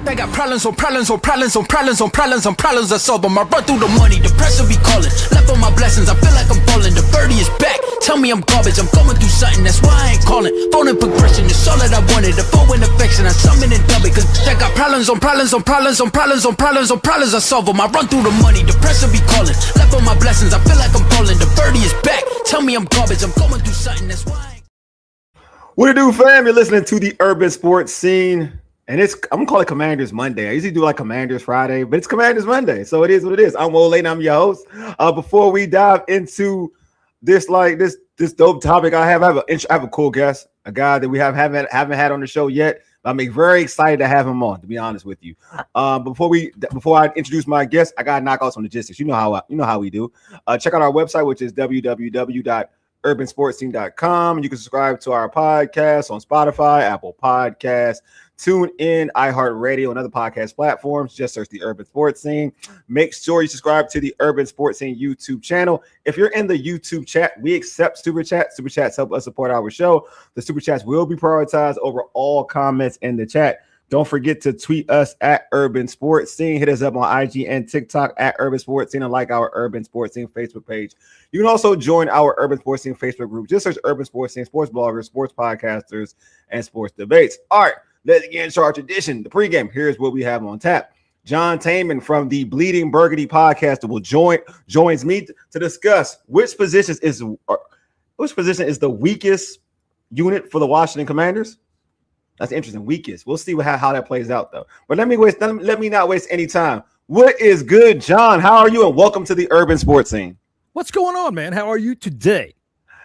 I got problems on problems on problems on problems on problems on problems I solve them. I run through the money, the pressure be calling. Left on my blessings, I feel like I'm falling. The birdie is back, tell me I'm garbage. I'm going through something, that's why I ain't calling. Phone in progression, it's all that I wanted. The phone in affection, I summon and dub it. Cause I got problems on problems on problems on problems on problems on problems I solve them. I run through the money, the pressure be calling. Left on my blessings, I feel like I'm falling. The birdie is back, tell me I'm garbage. I'm going through something, that's why I ain't. What it do, fam? You're listening to the Urban Sports Scene. And I'm gonna call it Commanders Monday. I usually do like Commanders Friday, but it's Commanders Monday, so it is what it is. I'm Will Lane, I'm your host. Before we dive into this dope topic, I have a cool guest, a guy that we haven't had on the show yet. I'm very excited to have him on, to be honest with you. Before I introduce my guest, I gotta knock out some logistics. You know how we do. Check out our website, which is www.urbansportscene.com. You can subscribe to our podcast on Spotify, Apple Podcasts, TuneIn, iHeartRadio, and other podcast platforms. Just search the Urban Sports Scene. Make sure you subscribe to the Urban Sports Scene YouTube channel. If you're in the YouTube chat, we accept super chats. Super chats help us support our show. The super chats will be prioritized over all comments in the chat. Don't forget to tweet us at Urban Sports Scene. Hit us up on IG and TikTok at Urban Sports Scene, and like our Urban Sports Scene Facebook page. You can also join our Urban Sports Scene Facebook group. Just search Urban Sports Scene, sports bloggers, sports podcasters, and sports debates. All right, let's get into our tradition. The pregame. Here's what we have on tap. John Taman from the Bleeding Burgundy podcast joins me to discuss which position is the weakest unit for the Washington Commanders. That's interesting. Weakest. We'll see how that plays out, though. But let me not waste any time. What is good, John? How are you? And welcome to the Urban Sports Scene. What's going on, man? How are you today?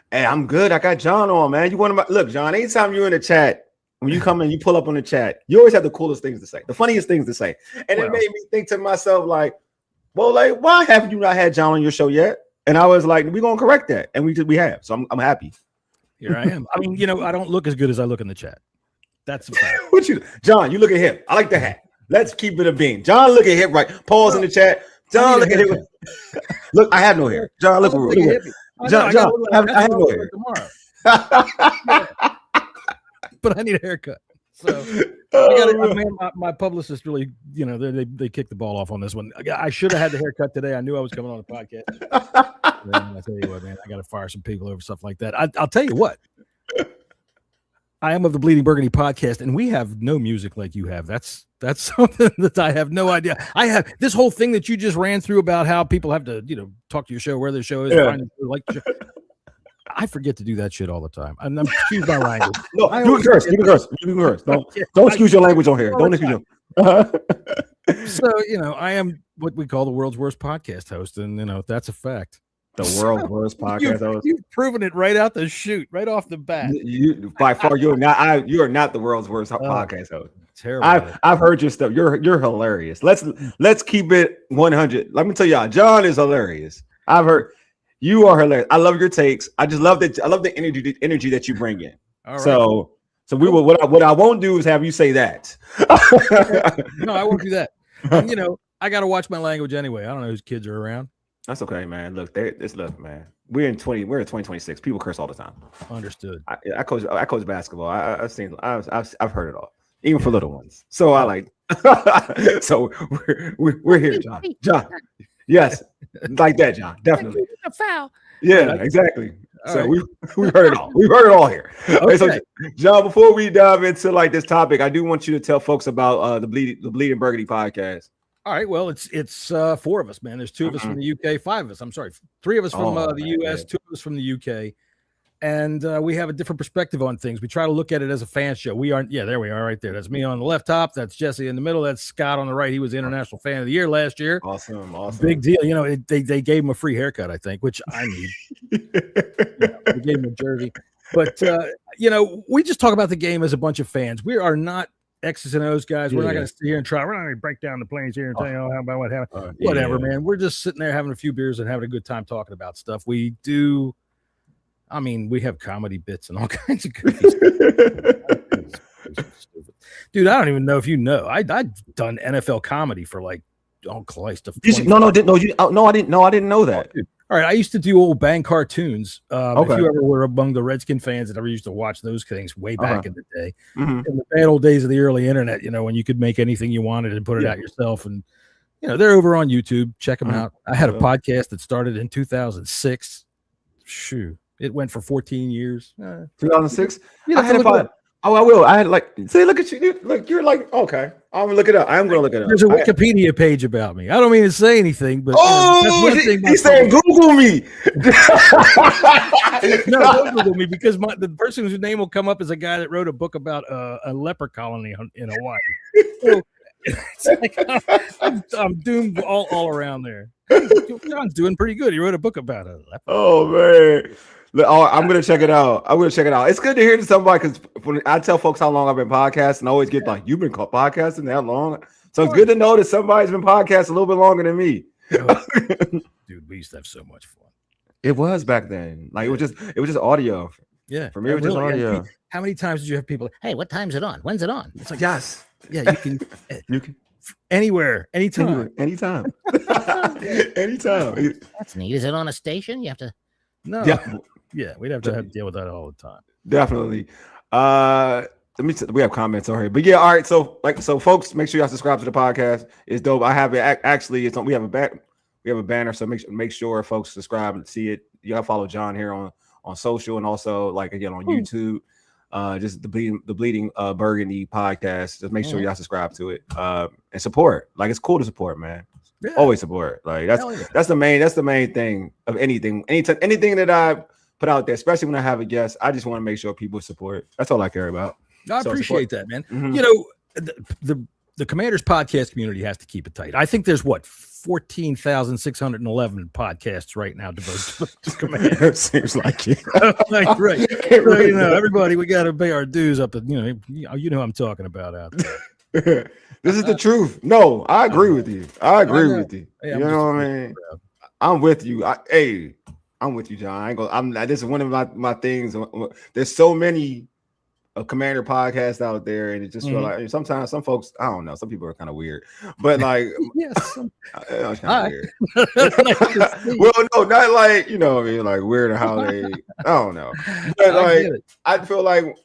Hey, I'm good. I got John on, man. Look, John. Anytime you're in the chat, when you come in, you pull up on the chat. You always have the coolest things to say, the funniest things to say, and it made me think to myself, like, well, like, why haven't you not had John on your show yet? And I was like, we're gonna correct that, and we have. So I'm happy. Here I am. I mean, I don't look as good as I look in the chat. That's the fact. John, you look at him. I like the hat. Let's keep it a beam. John, look at him. Right. Pause in the chat. John, look at him. Look, I have no hair. John, look at him. John, I have no hair. But I need a haircut. So I got it. My publicist really, they kicked the ball off on this one. I should have had the haircut today. I knew I was coming on the podcast. I tell you what, man, I got to fire some people over stuff like that. I'll tell you what. I am of the Bleeding Burgundy podcast, and we have no music like you have. That's something that I have no idea. I have this whole thing that you just ran through about how people have to, talk to your show, where their show is. Yeah. I forget to do that shit all the time. I'm excuse my language. No, you can curse. You can curse. Don't excuse your language on here. Don't excuse your. So I am what we call the world's worst podcast host, and that's a fact. The world's worst podcast host. You've proven it right out the chute, right off the bat. By far, you are not the world's worst podcast host. Terrible. I've heard your stuff. You're hilarious. Let's keep it 100. Let me tell y'all, John is hilarious. I've heard you are hilarious. I love your takes. I just love that. I love the energy that you bring in. All right. So we will. What I won't do is have you say that. No, I won't do that. And, I got to watch my language anyway. I don't know whose kids are around. That's okay, man. Look, man. We're in 2026. People curse all the time. Understood. I coach basketball. I've heard it all, even for little ones. So I like. So we're here, John. John, yes, like that, John. Definitely. A foul. Yeah, exactly. So right. we heard it all. We've heard it all here. Okay. So, John, before we dive into this topic, I do want you to tell folks about the Bleeding Burgundy podcast. All right. Well, it's four of us, man. There's two of us from the UK, five of us. I'm sorry, three of us from the US, two of us from the UK, and we have a different perspective on things. We try to look at it as a fan show. We aren't. Yeah, there we are, right there. That's me on the left top. That's Jesse in the middle. That's Scott on the right. He was International Fan of the Year last year. Awesome. Big deal. They gave him a free haircut, I think, which I need. They gave him a jersey, but we just talk about the game as a bunch of fans. We are not X's and O's guys. We're not going to sit here and try. We're not going to break down the plays here and tell you how about what happened. Whatever, man. We're just sitting there having a few beers and having a good time talking about stuff. We do. I mean, we have comedy bits and all kinds of goofy stuff. Dude, I don't even know if you know. I've done NFL comedy for like, oh Christ. No, I didn't know that. Dude, All right, I used to do old bang cartoons. Okay. If you ever were among the Redskin fans that ever used to watch those things way back in the day, Mhm. in the bad old days of the early internet, when you could make anything you wanted and put it out yourself. And they're over on YouTube. Check them out. I had a podcast that started in 2006. Shoo, it went for 14 years. 2006. You I have had to a look it pod. up. Oh, I will. I had look at you. Look, you're like, okay. I'm gonna look it up. I am gonna look it up. There's a Wikipedia page about me. I don't mean to say anything, but that's one thing. He's saying Google me. No, don't Google me, because the person whose name will come up is a guy that wrote a book about a leper colony in Hawaii. So it's like I'm doomed all around there. John's doing pretty good. He wrote a book about a leper. Oh man. I'm gonna check it out. It's good to hear to somebody, because when I tell folks how long I've been podcasting, I always get like, "You've been podcasting that long?" So it's good to know that somebody's been podcasting a little bit longer than me. Dude, we used to have so much fun. It was back then. Like it was just audio. Yeah, For me, it was just audio. How many times did you have people? Hey, what time's it on? When's it on? It's like, Yes, yeah, you can anywhere, anytime. anytime. That's neat. Is it on a station? You have to. No, Yeah, we'd have to deal with that all the time. definitely. We have comments on here, but yeah, all right. So folks, make sure y'all subscribe to the podcast. It's dope. I have it actually. We have a banner, so make sure folks subscribe and see it. You gotta follow John here on social, and also like again on YouTube. Just the bleeding burgundy podcast. Just make sure y'all subscribe to it and support. Like, it's cool to support, man. Yeah. Always support. Like that's the main thing of anything that I put out there, especially when I have a guest. I just want to make sure people support. That's all I care about. I appreciate that, man. Mhm. The Commanders podcast community has to keep it tight. I think there's 14,611 podcasts right now devoted to Commanders. Seems like it. Right. So, everybody, we got to pay our dues up. You know who I'm talking about out there. This is the truth. No, I agree with you. I agree with you. Hey, You know what I mean? I'm with you. I'm with you, John. This is one of my things. There's so many Commander podcasts out there, and it just feel like sometimes some folks, I don't know, some people are kind of weird, but like, yes, it's kind of weird. Well, no, not like, I mean, like weird or how they, I don't know, but like, I feel like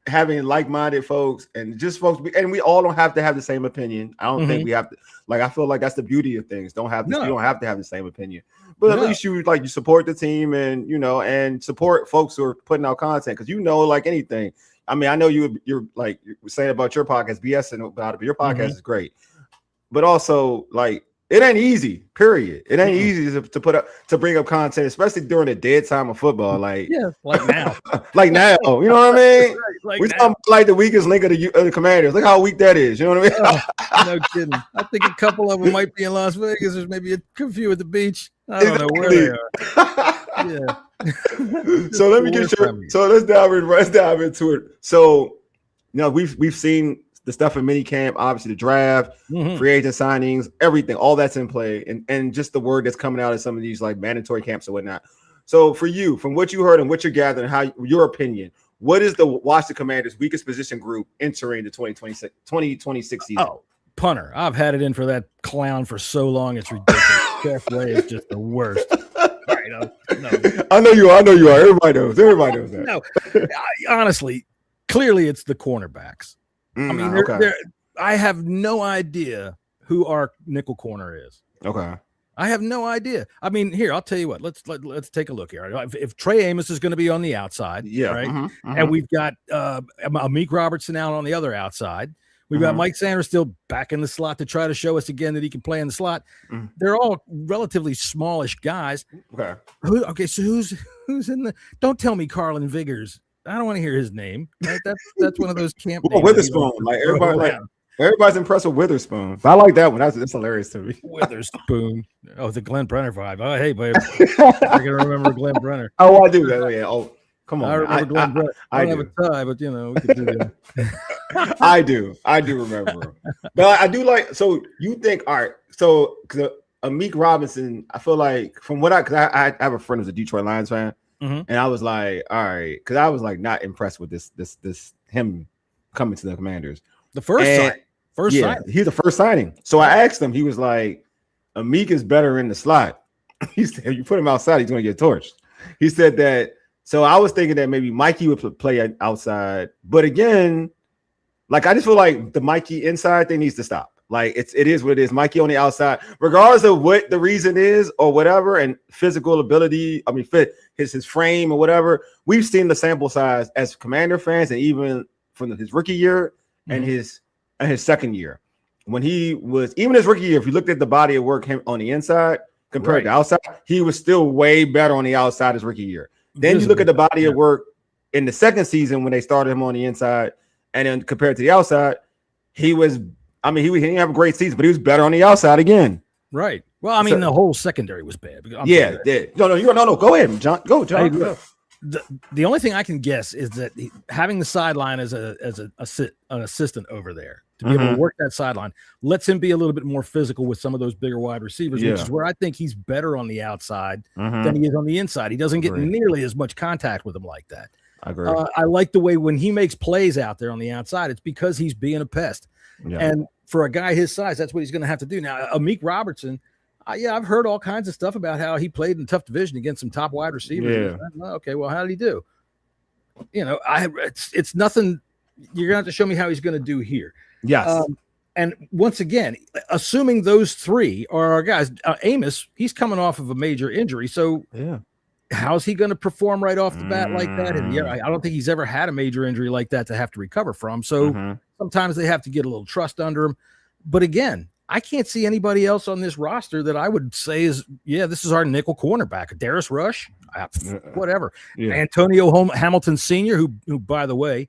having like-minded folks and just folks, and we all don't have to have the same opinion. I don't think we have to. Like, I feel like that's the beauty of things. You don't have to have the same opinion, but at least you support the team, and and support folks who are putting out content, because like anything. I mean, I know you're like you're saying about your podcast, BSing about it, but your podcast is great. But also, like, it ain't easy. Period. It ain't easy to bring up content, especially during the dead time of football. Like, like now, like now. You know what I mean? Like we talking like the weakest link of the Commanders. Look how weak that is. You know what I mean? No kidding. I think a couple of them might be in Las Vegas. There's maybe a few at the beach. I don't know where they are. Yeah. So let me let's dive into it. So we've seen the stuff in mini camp, obviously the draft, free agent signings, everything, all that's in play, and just the word that's coming out of some of these like mandatory camps and whatnot. So for you, from what you heard and what you're gathering, how your opinion, what is the Washington Commanders' weakest position group entering the 2026 season? Oh, punter. I've had it in for that clown for so long, it's ridiculous. Jeff Way is just the worst. No. I know you are. Everybody knows that. No, honestly, clearly it's the cornerbacks. I mean, I have no idea who our nickel corner is. Okay. I have no idea. I mean, here, I'll tell you what. Let's take a look here. If Trey Amos is going to be on the outside, right? And we've got Amik Robertson out on the other outside. We've got Mike Sanders still back in the slot to try to show us again that he can play in the slot. They're all relatively smallish guys. Okay. So who's in the? Don't tell me Carlin Vigors. I don't want to hear his name. Right? That's one of those camp. Well, Witherspoon. Like everybody's impressed with Witherspoon. But I like that one. That's hilarious to me. Witherspoon. Oh, the Glenn Brenner vibe. Oh, hey, babe. I can remember Glenn Brenner. Oh, I do that. Yeah. Oh, come on. I remember Glenn Brenner. I don't have a tie, but we could do that. I do remember him. But I do like. So you think, all right? So because Amik Robinson, I feel like because I have a friend who's a Detroit Lions fan. And I was like, all right, because I was like not impressed with this him coming to the Commanders. The first signing. He's the first signing. So I asked him, he was like, Amik is better in the slot. He said, if you put him outside, he's going to get torched. He said that. So I was thinking that maybe Mikey would play outside. But again, like, I just feel like the Mikey inside thing needs to stop. Like, it is what it is. Mikey on the outside, regardless of what the reason is or whatever, and physical ability, I mean, his frame or whatever. We've seen the sample size as Commander fans, and even from his rookie year and his second year. When he was, even his rookie year, if you looked at the body of work him on the inside compared to outside, he was still way better on the outside his rookie year. Then you look at the body of work in the second season when they started him on the inside, and then compared to the outside, he didn't have a great season, but he was better on the outside again. Right. Well, I mean, the whole secondary was bad. No. Go ahead, John. Go, John. Go. The only thing I can guess is that having the sideline as an assistant over there to be able to work that sideline lets him be a little bit more physical with some of those bigger wide receivers, which is where I think he's better on the outside than he is on the inside. He doesn't get nearly as much contact with him like that. I agree. I like the way when he makes plays out there on the outside, it's because he's being a pest. Yeah. And for a guy his size, that's what he's going to have to do. Now, Amik Robertson, I've heard all kinds of stuff about how he played in a tough division against some top wide receivers. Yeah. Okay, well, how did he do? It's nothing. You're going to have to show me how he's going to do here. Yes. And once again, assuming those three are our guys, Amos, he's coming off of a major injury. So how's he going to perform right off the bat like that? And I don't think he's ever had a major injury like that to have to recover from. So sometimes they have to get a little trust under him. But again, I can't see anybody else on this roster that I would say is, this is our nickel cornerback. Darius Rush, whatever. Yeah. Antonio Hamilton Sr., who, by the way,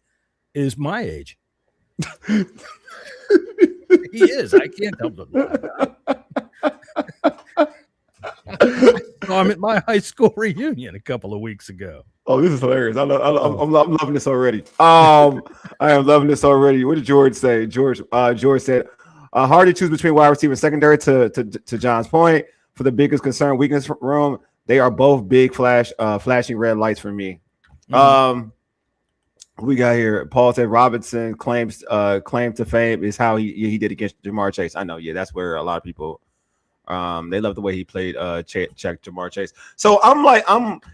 is my age. He is. I can't help it. I'm at my high school reunion a couple of weeks ago. Oh, this is hilarious. I'm loving this already. I am loving this already. What did George say? George said, hard to choose between wide receiver and secondary. To John's point, for the biggest concern, weakness room, they are both big flashing red lights for me. We got here. Paul said Robinson claim to fame is how he did against Jamar Chase. I know, that's where a lot of people they love the way he played check Jamar Chase. So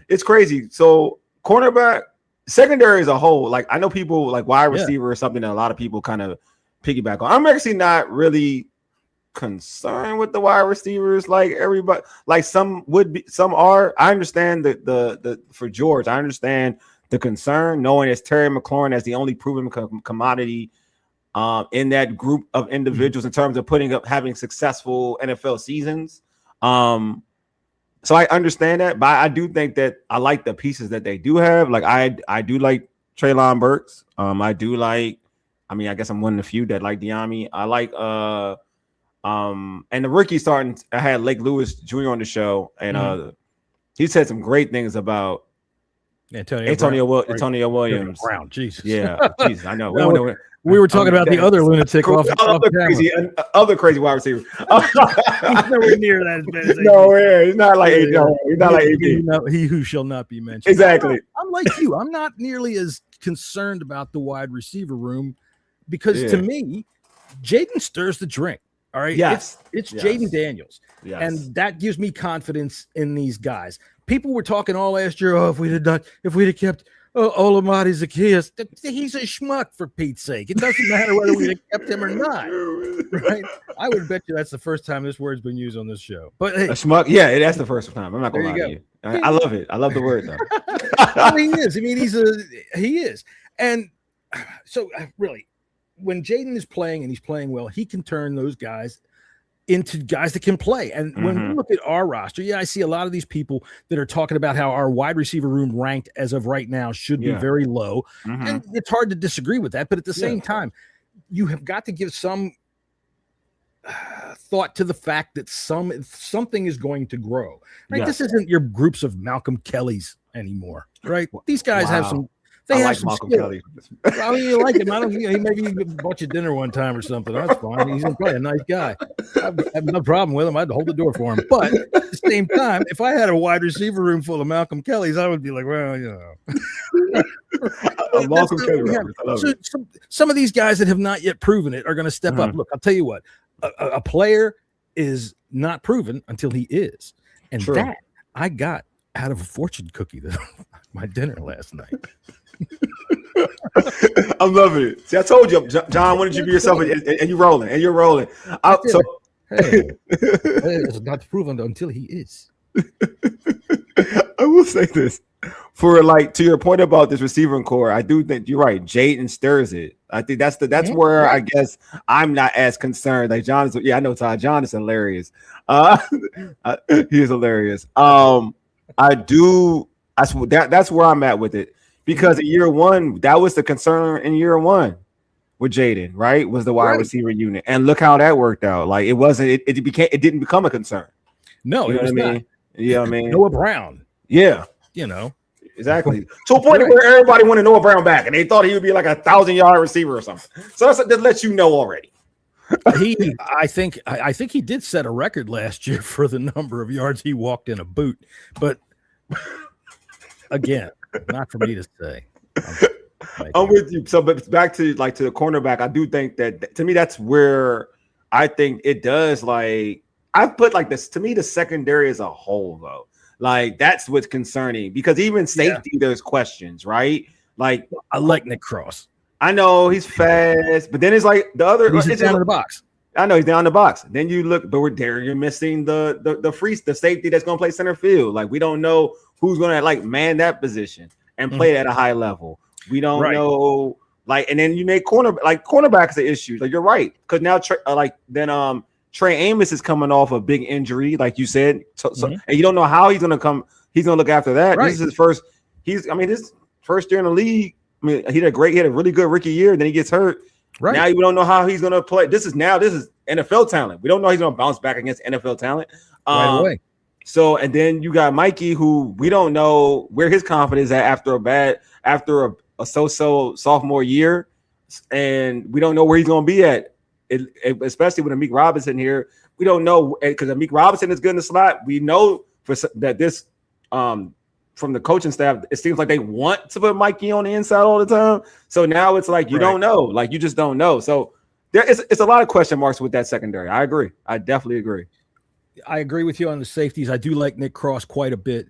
it's crazy. So cornerback, secondary as a whole, like, I know people like wide receiver or something that a lot of people kind of piggyback on. I'm actually not really concerned with the wide receivers like everybody, like some would be, some are. I understand the for George, I understand the concern, knowing it's Terry McLaurin as the only proven commodity in that group of individuals in terms of having successful NFL seasons. So I understand that, but I do think that I like the pieces that they do have. Like I do like Treylon Burks. I do like, I guess I'm one of the few that like Diami. I like and the rookie starting. I had Lake Lewis Jr. on the show, and he said some great things about Antonio Williams. Brown, Jesus. Yeah, Jesus, I know. We were talking about the other lunatic off other crazy wide receiver. He's nowhere near that as bad as nowhere. He's not like AD. He who shall not be mentioned. Exactly. I'm like you. I'm not nearly as concerned about the wide receiver room because to me, Jaden stirs the drink. All right. Yes. It's Jaden Daniels. Yes. And that gives me confidence in these guys. People were talking all last year, if we'd have kept Olamide Zaccheaus, he's a schmuck, for Pete's sake. It doesn't matter whether we have kept him or not. Right? I would bet you that's the first time this word's been used on this show. But hey, a schmuck, that's the first time. I'm not gonna lie to you. I love it. I love the word though. He is. He is. And so really, when Jaden is playing and he's playing well, he can turn those guys into guys that can play. And when we look at our roster, I see a lot of these people that are talking about how our wide receiver room ranked as of right now should be very low. And it's hard to disagree with that. But at the same time, you have got to give some thought to the fact that something is going to grow. Right? This isn't your groups of Malcolm Kellys anymore. Right? These guys have some. They have like Malcolm Kelly. I mean, you like him. I don't. Maybe he bought you dinner one time or something. That's fine. He's probably a nice guy. I have no problem with him. I'd hold the door for him. But at the same time, if I had a wide receiver room full of Malcolm Kellys, I would be like, well, Malcolm Kelly. Some of these guys that have not yet proven it are going to step up. Look, I'll tell you what. A player is not proven until he is. And True. that I got out of a fortune cookie that my dinner last night. I'm loving it. See, I told you, John, why don't you be yourself and you're rolling, and you're rolling. So Hey, it's not proven until he is. I will say this. For like to your point about this receiving core, I do think you're right. Jaden stirs it. I think that's where I guess I'm not as concerned. Like John is, yeah, I know Todd John is hilarious. He is hilarious. I do. That's where I'm at with it because in year one, that was the concern in year one with Jaden, right? Was the wide receiver unit, and look how that worked out. Like it wasn't. It didn't become a concern. No, You know what I mean? You know what I mean? Noah Brown. Yeah. You know. Exactly. To a point where everybody wanted Noah Brown back, and they thought he would be like 1,000-yard receiver or something. So that lets you know already. I think he did set a record last year for the number of yards he walked in a boot, but again, not for me to say. I'm with you. So, but back to the cornerback, I do think that to me that's where I think it does. Like I put like this to me, the secondary as a whole, though. Like that's what's concerning because even safety, there's questions, right? Like I like Nick Cross. I know he's fast, but then it's like the other. He's down in the box. I know he's down in the box. Then you look, but you're missing the safety that's going to play center field. Like we don't know who's going to like man that position and play at a high level. We don't know. Like, and then you make cornerbacks an issue. Like you're right because now Trey Amos is coming off a big injury, like you said. So and you don't know how he's going to come. He's going to look after that. Right. This is his first. His first year in the league. I mean, he had a really good rookie year. Then he gets hurt. Right now, you don't know how he's going to play. This is NFL talent. We don't know he's going to bounce back against NFL talent right away. So, and then you got Mikey, who we don't know where his confidence is at after a so-so sophomore year, and we don't know where he's going to be at. Especially with Amik Robinson here, we don't know because Amik Robinson is good in the slot. We know that this from the coaching staff, it seems like they want to put Mikey on the inside all the time. So now it's like you don't know, like you just don't know. So it's a lot of question marks with that secondary. I agree. I definitely agree. I agree with you on the safeties. I do like Nick Cross quite a bit.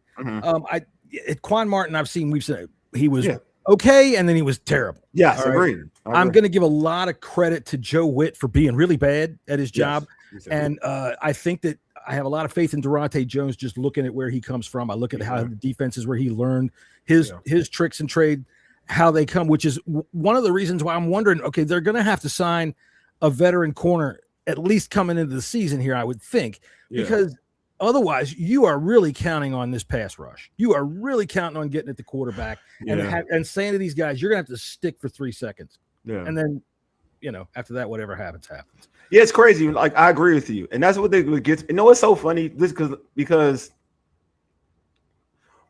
Quan Martin, we've said he was okay, and then he was terrible. Yes, agreed. I'm going to give a lot of credit to Joe Witt for being really bad at his job. Yes, and I think that I have a lot of faith in Durante Jones just looking at where he comes from. I look at how the defense is where he learned his tricks and trade, how they come, which is one of the reasons why I'm wondering, okay, they're going to have to sign a veteran corner at least coming into the season here, I would think, because otherwise you are really counting on this pass rush. You are really counting on getting at the quarterback and saying to these guys, you're going to have to stick for 3 seconds. Yeah. And then, after that, whatever happens. Yeah, it's crazy. Like I agree with you, and that's what they get. It's so funny. This because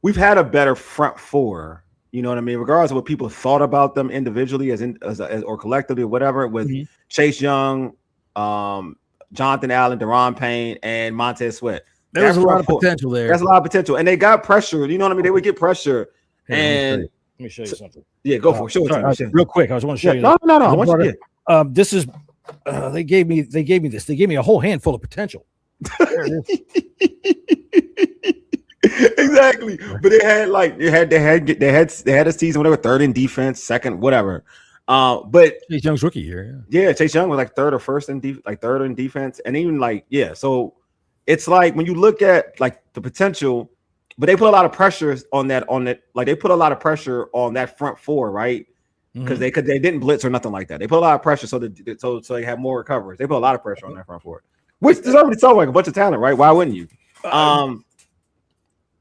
we've had a better front four. You know what I mean? Regardless of what people thought about them individually, as or collectively, or whatever. With Chase Young, Jonathan Allen, Deron Payne, and Montez Sweat. There's a lot of potential there. There's a lot of potential, and they got pressure. You know what I mean? They would get pressure. And let me show you something. Yeah, go for it. Show it to me. Real quick. I just want to show you. No. I want you to. This is. They gave me this. They gave me a whole handful of potential. There it is. Exactly. But they had a season, whatever, third in defense, second, whatever. But Chase Young's rookie year. Yeah, Chase Young was like third or first in third in defense, and even so it's like when you look at like the potential, but they put a lot of pressure on that. Like they put a lot of pressure on that front four, right? Because they didn't blitz or nothing like that. They put a lot of pressure so they have more recoveries. They put a lot of pressure on that front four, which is already sounds like a bunch of talent, right? Why wouldn't you?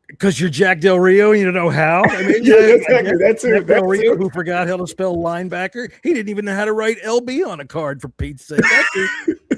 Because you're Jack Del Rio and you don't know how. I mean, that's it. Del Rio, who forgot how to spell linebacker. He didn't even know how to write LB on a card, for Pete's sake.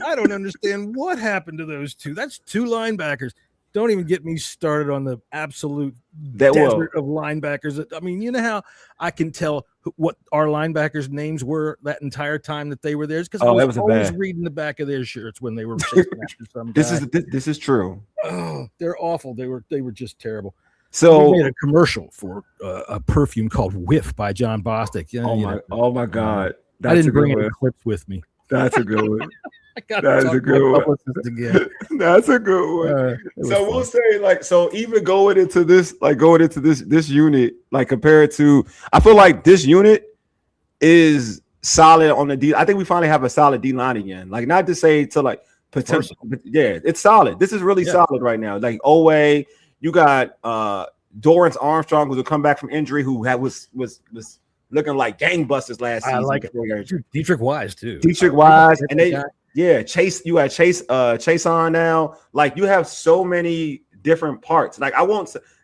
I don't understand what happened to those two. That's two linebackers. Don't even get me started on the absolute desert of linebackers. I mean, you know how I can tell what our linebackers' names were that entire time that they were there? Because I was always reading the back of their shirts when they were chasing after some guy. This is true. Oh, they're awful. They were just terrible. So we made a commercial for a perfume called Whiff by John Bostic. Oh my God! I didn't bring any clips with me. That's a good one. I got That is a good one. again. That's a good one. So we'll say like so even going into this unit, like compared to I feel like this unit is solid on the D. I think we finally have a solid D line again. Like not to say to like potential, but yeah, it's solid. This is really solid right now. Like Owe, you got Dorrance Armstrong who's a come back from injury who was looking like gangbusters last season. I like it. Dietrich Wise too. Dietrich Wise, and they Chase. You got Chase on now. Like you have so many different parts. Like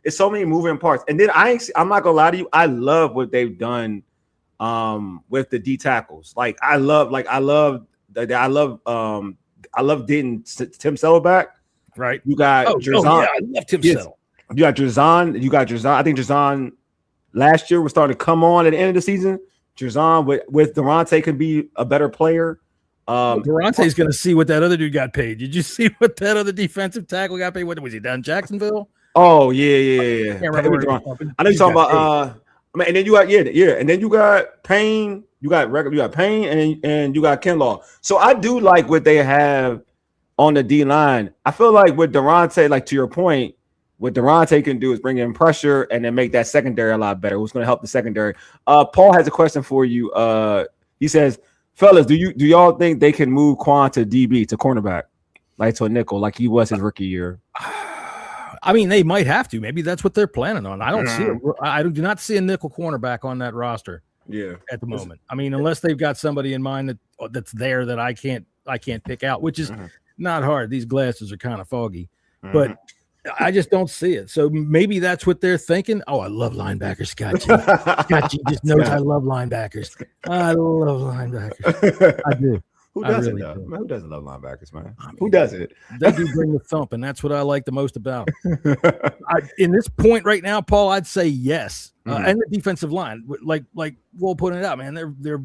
it's so many moving parts. And then I'm not gonna lie to you. I love what they've done with the D tackles. Like I love Denton Tim Settle back. Right. You got Jerzon. I love Tim Settle. You got Jerzon. I think Jerzon last year was starting to come on at the end of the season. Jerzon with Durante could be a better player. Durante's going to see what that other dude got paid. Did you see what that other defensive tackle got paid? What was he done? Jacksonville? Oh yeah. I know you're talking about. And then you got and then you got Payne. You got Payne, and you got Kinlaw. So I do like what they have on the D line. I feel like with Durante, like to your point, what Durante can do is bring in pressure and then make that secondary a lot better. Who's going to help the secondary? Paul has a question for you. He says, fellas, do y'all think they can move Quan to DB to cornerback, like to a nickel, like he was his rookie year? I mean, they might have to. Maybe that's what they're planning on. I don't see it. I do not see a nickel cornerback on that roster. Yeah, at the moment. I mean, unless they've got somebody in mind that's there that I can't pick out, which is not hard. These glasses are kind of foggy, but I just don't see it. So maybe that's what they're thinking. Oh, I love linebackers, Scott G. Scott G just knows I love linebackers. I love linebackers. I do. Who doesn't, really do. Man, who doesn't love linebackers, man? I mean, who doesn't? They do bring the thump, and that's what I like the most about them. In this point right now, Paul, I'd say yes. And the defensive line, like Will pointed out, man, they're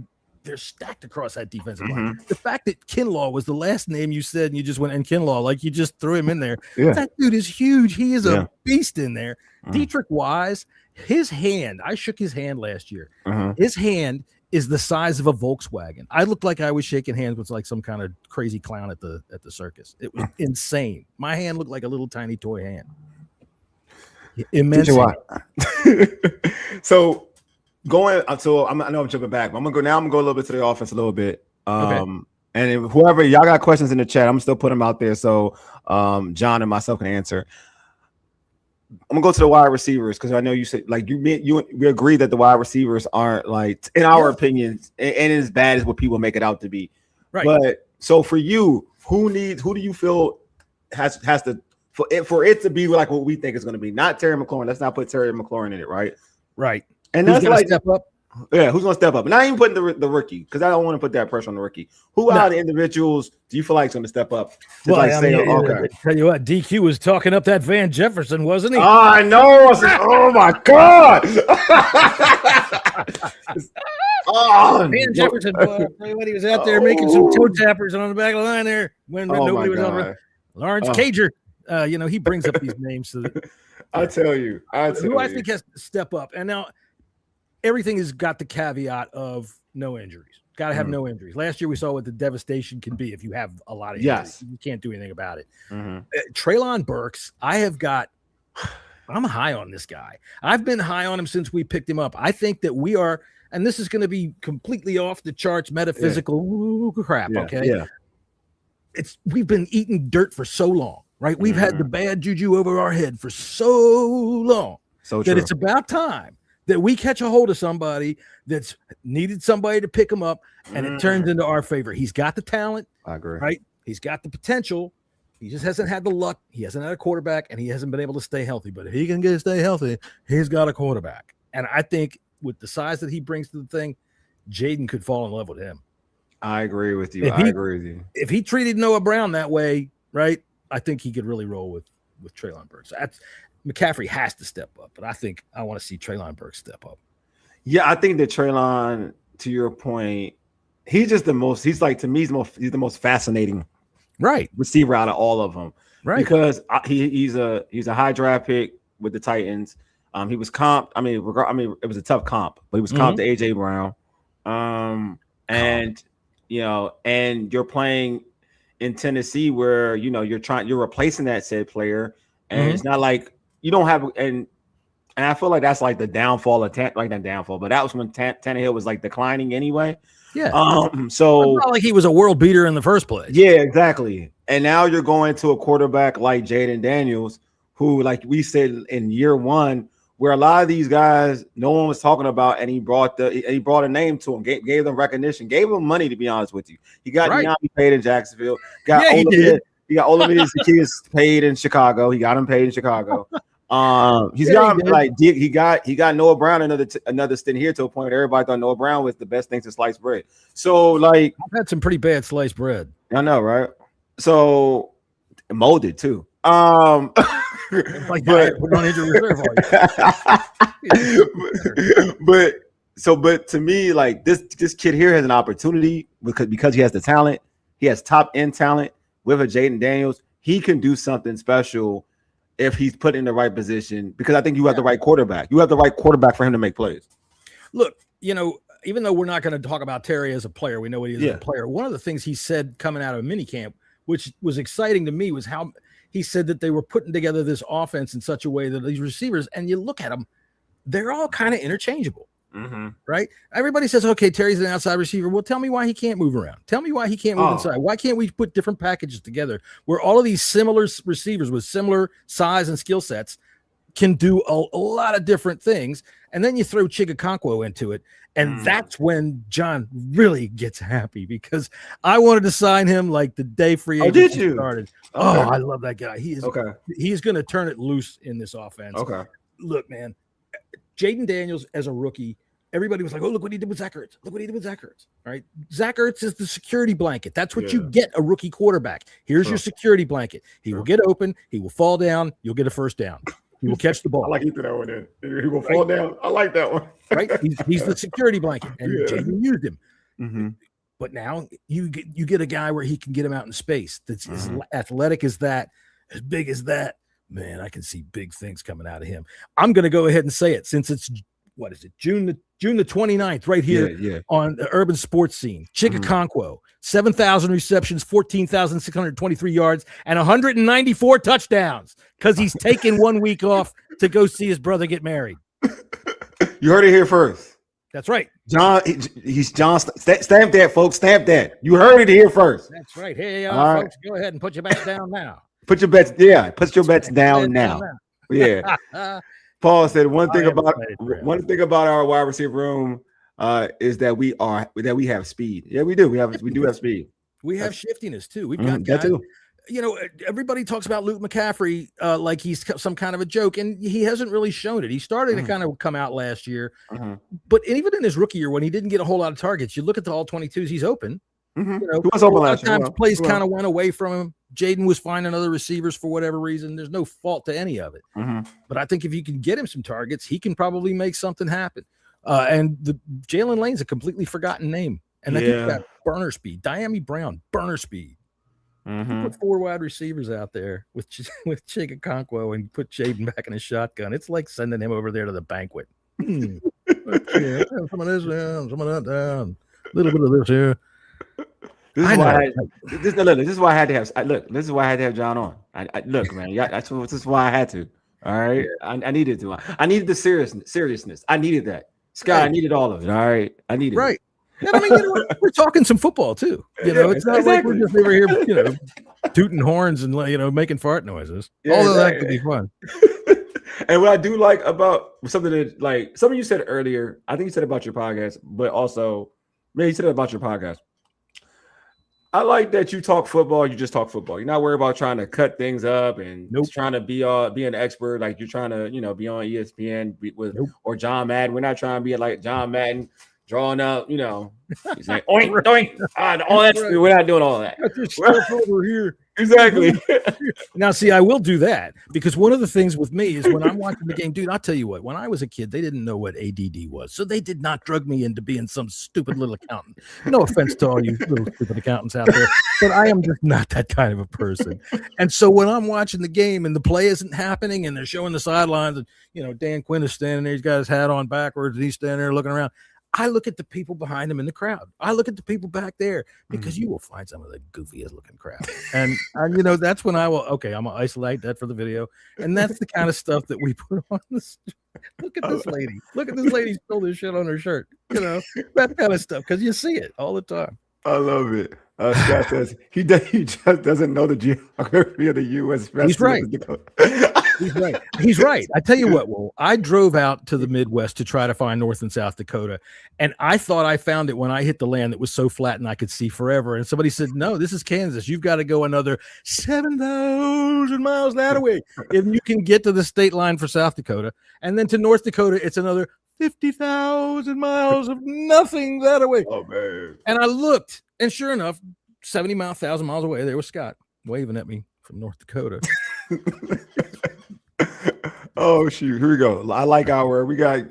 stacked across that defensive line. The fact that Kinlaw was the last name you said, and you just went and Kinlaw, like you just threw him in there. That dude is huge. He is a beast in there. Dietrich Wise, his hand. I shook his hand last year. His hand is the size of a Volkswagen. I looked like I was shaking hands with like some kind of crazy clown at the circus. It was insane. My hand looked like a little tiny toy hand. Immense. So going until I know I'm jumping back, but I'm gonna go a little bit to the offense a little bit. And if whoever y'all got questions in the chat, I'm still putting them out there so John and myself can answer. I'm gonna go to the wide receivers because I know you said like we agree that the wide receivers aren't like in our opinions and as bad as what people make it out to be. Right. But so for you, who do you feel has to for it to be like what we think it's going to be? Not Terry McLaurin. Let's not put Terry McLaurin in it, right? Right. And who's that's like step up. Yeah, who's going to step up? And not even putting the rookie because I don't want to put that pressure on the rookie. Who are the individuals do you feel like is going to step up? Okay. Tell you what, DQ was talking up that Van Jefferson, wasn't he? Oh, I know. Oh my God. Van Jefferson, when he was out there making some toe tappers on the back of the line there when nobody was over. Lawrence Cager, he brings up these names. I tell you. I think has to step up. And now everything has got the caveat of no injuries. Got to have no injuries. Last year we saw what the devastation can be if you have a lot of injuries. Yes. You can't do anything about it. Treylon Burks, I'm high on this guy. I've been high on him since we picked him up. I think that we are, and this is going to be completely off the charts metaphysical crap, okay? Yeah. We've been eating dirt for so long, right? We've had the bad juju over our head for so long that it's about time that we catch a hold of somebody that's needed somebody to pick him up, and it turns into our favor. He's got the talent. I agree. Right? He's got the potential. He just hasn't had the luck. He hasn't had a quarterback, and he hasn't been able to stay healthy. But if he can stay healthy, he's got a quarterback. And I think with the size that he brings to the thing, Jaden could fall in love with him. I agree with you. If he treated Noah Brown that way, right, I think he could really roll with Treylon Burks. McCaffrey has to step up, but I want to see Treylon Burks step up. Yeah, I think that Treylon, to your point, he's just the most. He's like, to me, he's the most fascinating receiver out of all of them. Right, because he's a high draft pick with the Titans. He was comped. I mean, it was a tough comp, but he was comped to AJ Brown. And you're playing. in Tennessee where you're replacing that said player, and it's not like you don't have and I feel like that's like the downfall of like not downfall, but that was when Tannehill was like declining anyway. Yeah. So it's not like he was a world beater in the first place. Yeah, exactly. And now you're going to a quarterback like Jaden Daniels, who, like we said in year one, where a lot of these guys no one was talking about, and he brought a name to him, gave them recognition, gave them money. To be honest with you, he got Deontay paid in Jacksonville. He got Olamide Zaccheaus paid in Chicago. He got him paid in Chicago. He got Noah Brown another stint here to a point where everybody thought Noah Brown was the best thing to slice bread. So like I've had some pretty bad sliced bread. I know, right? So molded too. Like but on injury reserve. But to me, like this kid here has an opportunity because he has the talent. He has top end talent with a Jaden Daniels. He can do something special if he's put in the right position, because I think you have the right quarterback. You have the right quarterback for him to make plays. Look, even though we're not going to talk about Terry as a player, we know what he is as a player. One of the things he said coming out of minicamp, which was exciting to me, was how he said that they were putting together this offense in such a way that these receivers, and you look at them, they're all kind of interchangeable. Right? Everybody says, okay, Terry's an outside receiver. Well, tell me why he can't move around. Tell me why he can't move inside. Why can't we put different packages together where all of these similar receivers with similar size and skill sets can do a lot of different things? And then you throw Chigakonkwo into it. And that's when John really gets happy, because I wanted to sign him like the day free agency started. Okay. I love that guy. He's going to turn it loose in this offense. Okay. Look, man, Jaden Daniels as a rookie, everybody was like, oh, look what he did with Zach Ertz. Look what he did with Zach Ertz. All right. Zach Ertz is the security blanket. That's what you get a rookie quarterback. Here's your security blanket. He will get open. He will fall down. You'll get a first down. He will catch the ball. I like you threw that one in. He will fall down. I like that one. Right. He's the security blanket, and Jaden used him. But now you get a guy where he can get him out in space. That's as athletic as that, as big as that. Man, I can see big things coming out of him. I'm going to go ahead and say it, since it's June the 29th, right here on the Urban Sports Scene. Chigakonkwo, 7,000 receptions, 14,623 yards, and 194 touchdowns, because he's taken 1 week off to go see his brother get married. You heard it here first. That's right. John, he's John. Stamp that, folks. Stamp that. You heard it here first. That's right. Hey, folks, go ahead and put your bets down now. Put your bets down now. Yeah. Paul said one thing about our wide receiver room is that we have speed. Yeah, we do. We do have speed. We have shiftiness too. We've got guys. That too. Everybody talks about Luke McCaffrey like he's some kind of a joke, and he hasn't really shown it. He started to kind of come out last year, but even in his rookie year, when he didn't get a whole lot of targets, you look at the all 22s, he's open. He was open last year. Sometimes plays kind of went away from him. Jaden was finding other receivers for whatever reason. There's no fault to any of it. But I think if you can get him some targets, he can probably make something happen. And the Jalen Lane's a completely forgotten name. And then you've got burner speed. Diami Brown, burner speed. Put 4 wide receivers out there with Chigakonkwo and put Jaden back in his shotgun. It's like sending him over there to the banquet. Some of this down, some of that down. A little bit of this here. This is why I had to have. This is why I had to have John on. Look, man. This is why I had to. All right, I needed to. I needed the seriousness. I needed that. Scott, I needed all of it. All right, I needed it. And I mean, we're talking some football too. It's not like we're just over here, tooting horns and making fart noises. Although that could be fun. And what I do like about something you said earlier, I think you said about your podcast, but also maybe you said it about your podcast. I like that you talk football. You just talk football. You're not worried about trying to cut things up and trying to be an expert. Like you're trying to, be on ESPN or John Madden. We're not trying to be like John Madden, drawing up. He's like oink oink. All that. We're not doing all that. Got this stuff over here. Exactly. Now, see, I will do that, because one of the things with me is when I'm watching the game, dude, I'll tell you what, when I was a kid, they didn't know what ADD was. So they did not drug me into being some stupid little accountant. No offense to all you little stupid accountants out there, but I am just not that kind of a person. And so when I'm watching the game and the play isn't happening and they're showing the sidelines and, Dan Quinn is standing there, he's got his hat on backwards and he's standing there looking around, I look at the people behind him in the crowd. I look at the people back there because you will find some of the goofiest looking crowd. And you know, that's when I'm gonna isolate that for the video. And that's the kind of stuff that we put on the street. Look at this lady. Look at this lady stole this shit on her shirt. You know, that kind of stuff because you see it all the time. I love it. Scott says he just doesn't know the geography of the U.S. He's right. He's right. He's right. I tell you what, Will, I drove out to the Midwest to try to find North and South Dakota, and I thought I found it when I hit the land that was so flat and I could see forever. And somebody said, "No, this is Kansas. You've got to go another 7,000 miles that way if you can get to the state line for South Dakota, and then to North Dakota, it's another 50,000 miles of nothing that way." Oh man! And I looked, and sure enough, 1,000 miles away, there was Scott waving at me from North Dakota. Oh shoot, here we go. I like we got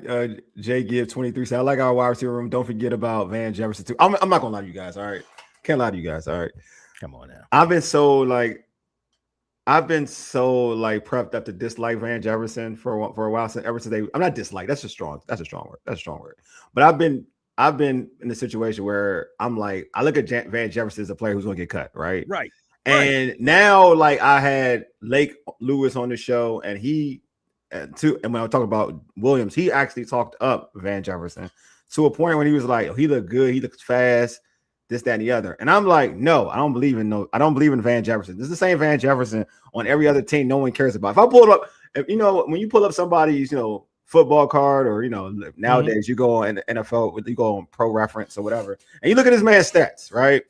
Jay Gibb 23. So I like our wide receiver room. Don't forget about Van Jefferson too. I'm not gonna lie to you guys. All right, can't lie to you guys. All right, come on now. I've been so prepped up to dislike Van Jefferson for a while since I'm not dislike. That's a strong word. But I've been in the situation where I'm like, I look at Van Jefferson as a player who's gonna get cut, right? Right. And now, like, I had Lake Lewis on the show, and and when I talk about Williams, he actually talked up Van Jefferson to a point when he was like, oh, he looked good, he looks fast, this, that, and the other. And I'm like, no, I don't believe in Van Jefferson. This is the same Van Jefferson on every other team no one cares about. If I pull it up, when you pull up somebody's, football card, or nowadays you go on NFL, you go on Pro Reference or whatever, and you look at this man's stats, right?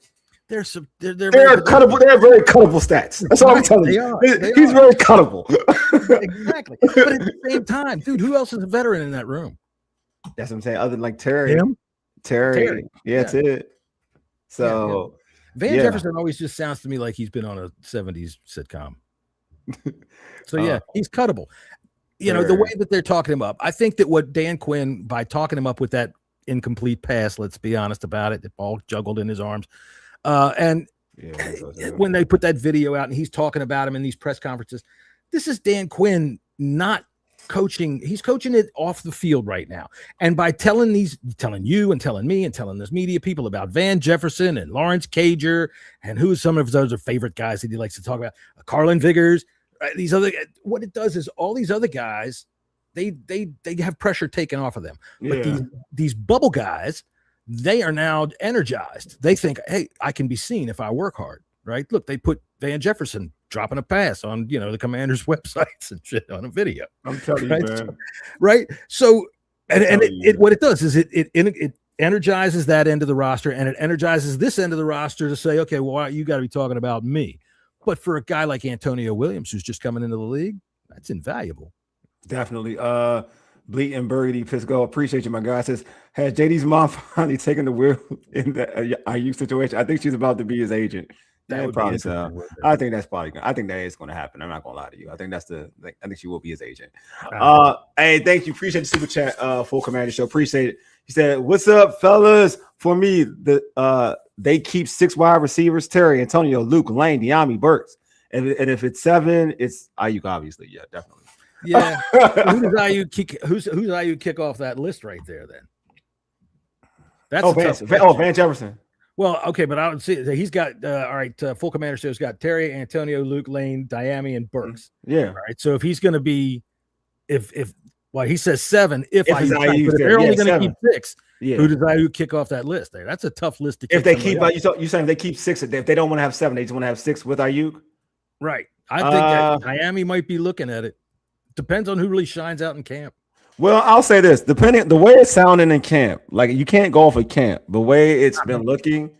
They're cuttable. They're very cuttable stats. That's all I'm telling you. He's very cuttable. Exactly. But at the same time, dude, who else is a veteran in that room? That's what I'm saying. Other than like Terry. Terry. Yeah, that's it. So Van Jefferson always just sounds to me like he's been on a 70s sitcom. So he's cuttable. The way that they're talking him up, I think that what Dan Quinn, by talking him up with that incomplete pass, let's be honest about it, the ball juggled in his arms. When they put that video out and he's talking about him in these press conferences, this is Dan Quinn not coaching. He's coaching it off the field right now. And by telling you and telling me and telling this media people about Van Jefferson and Lawrence Cager and who's some of his other favorite guys that he likes to talk about, Carlin Viggers, these other, what it does is all these other guys, they have pressure taken off of them. But these bubble guys, they are now energized. They think, hey, I can be seen if I work hard, right? Look, they put Van Jefferson dropping a pass on, the Commanders' websites and shit on a video. I'm telling you, man. Right? So, what it does is it energizes that end of the roster, and it energizes this end of the roster to say, okay, well, you got to be talking about me. But for a guy like Antonio Williams, who's just coming into the league, that's invaluable. Definitely. Bleat and Birdie Pisco, appreciate you, my guy. Says, has JD's mom finally taken the wheel in the IU situation? I think she's about to be his agent. That would probably so. I think that's probably. I think that is going to happen. I'm not going to lie to you. I think I think she will be his agent. Hey, thank you. Appreciate the super chat. Full Commander Show. Appreciate it. He said, "What's up, fellas? For me, they keep 6 wide receivers: Terry, Antonio, Luke, Lane, Diami, Burks. And if it's 7, it's Ayuk. Obviously, yeah, definitely." Yeah. Who does IU kick off that list right there then? That's Van Jefferson. Well, okay, but I would see he's got all right. Full Commander Show's got Terry, Antonio, Luke, Lane, Diami, and Burks. Yeah. All right. So if he's going to be, if he says 7, if IU, but if they're only going to keep 6, yeah. Who does IU kick off that list there? That's a tough list to kick. If they keep, you saying if they keep 6, if they don't want to have 7, they just want to have 6 with IU. Right. I think that Miami might be looking at it. Depends on who really shines out in camp. Well, I'll say this: depending the way it's sounding in camp, like you can't go off of camp. The way it's been looking,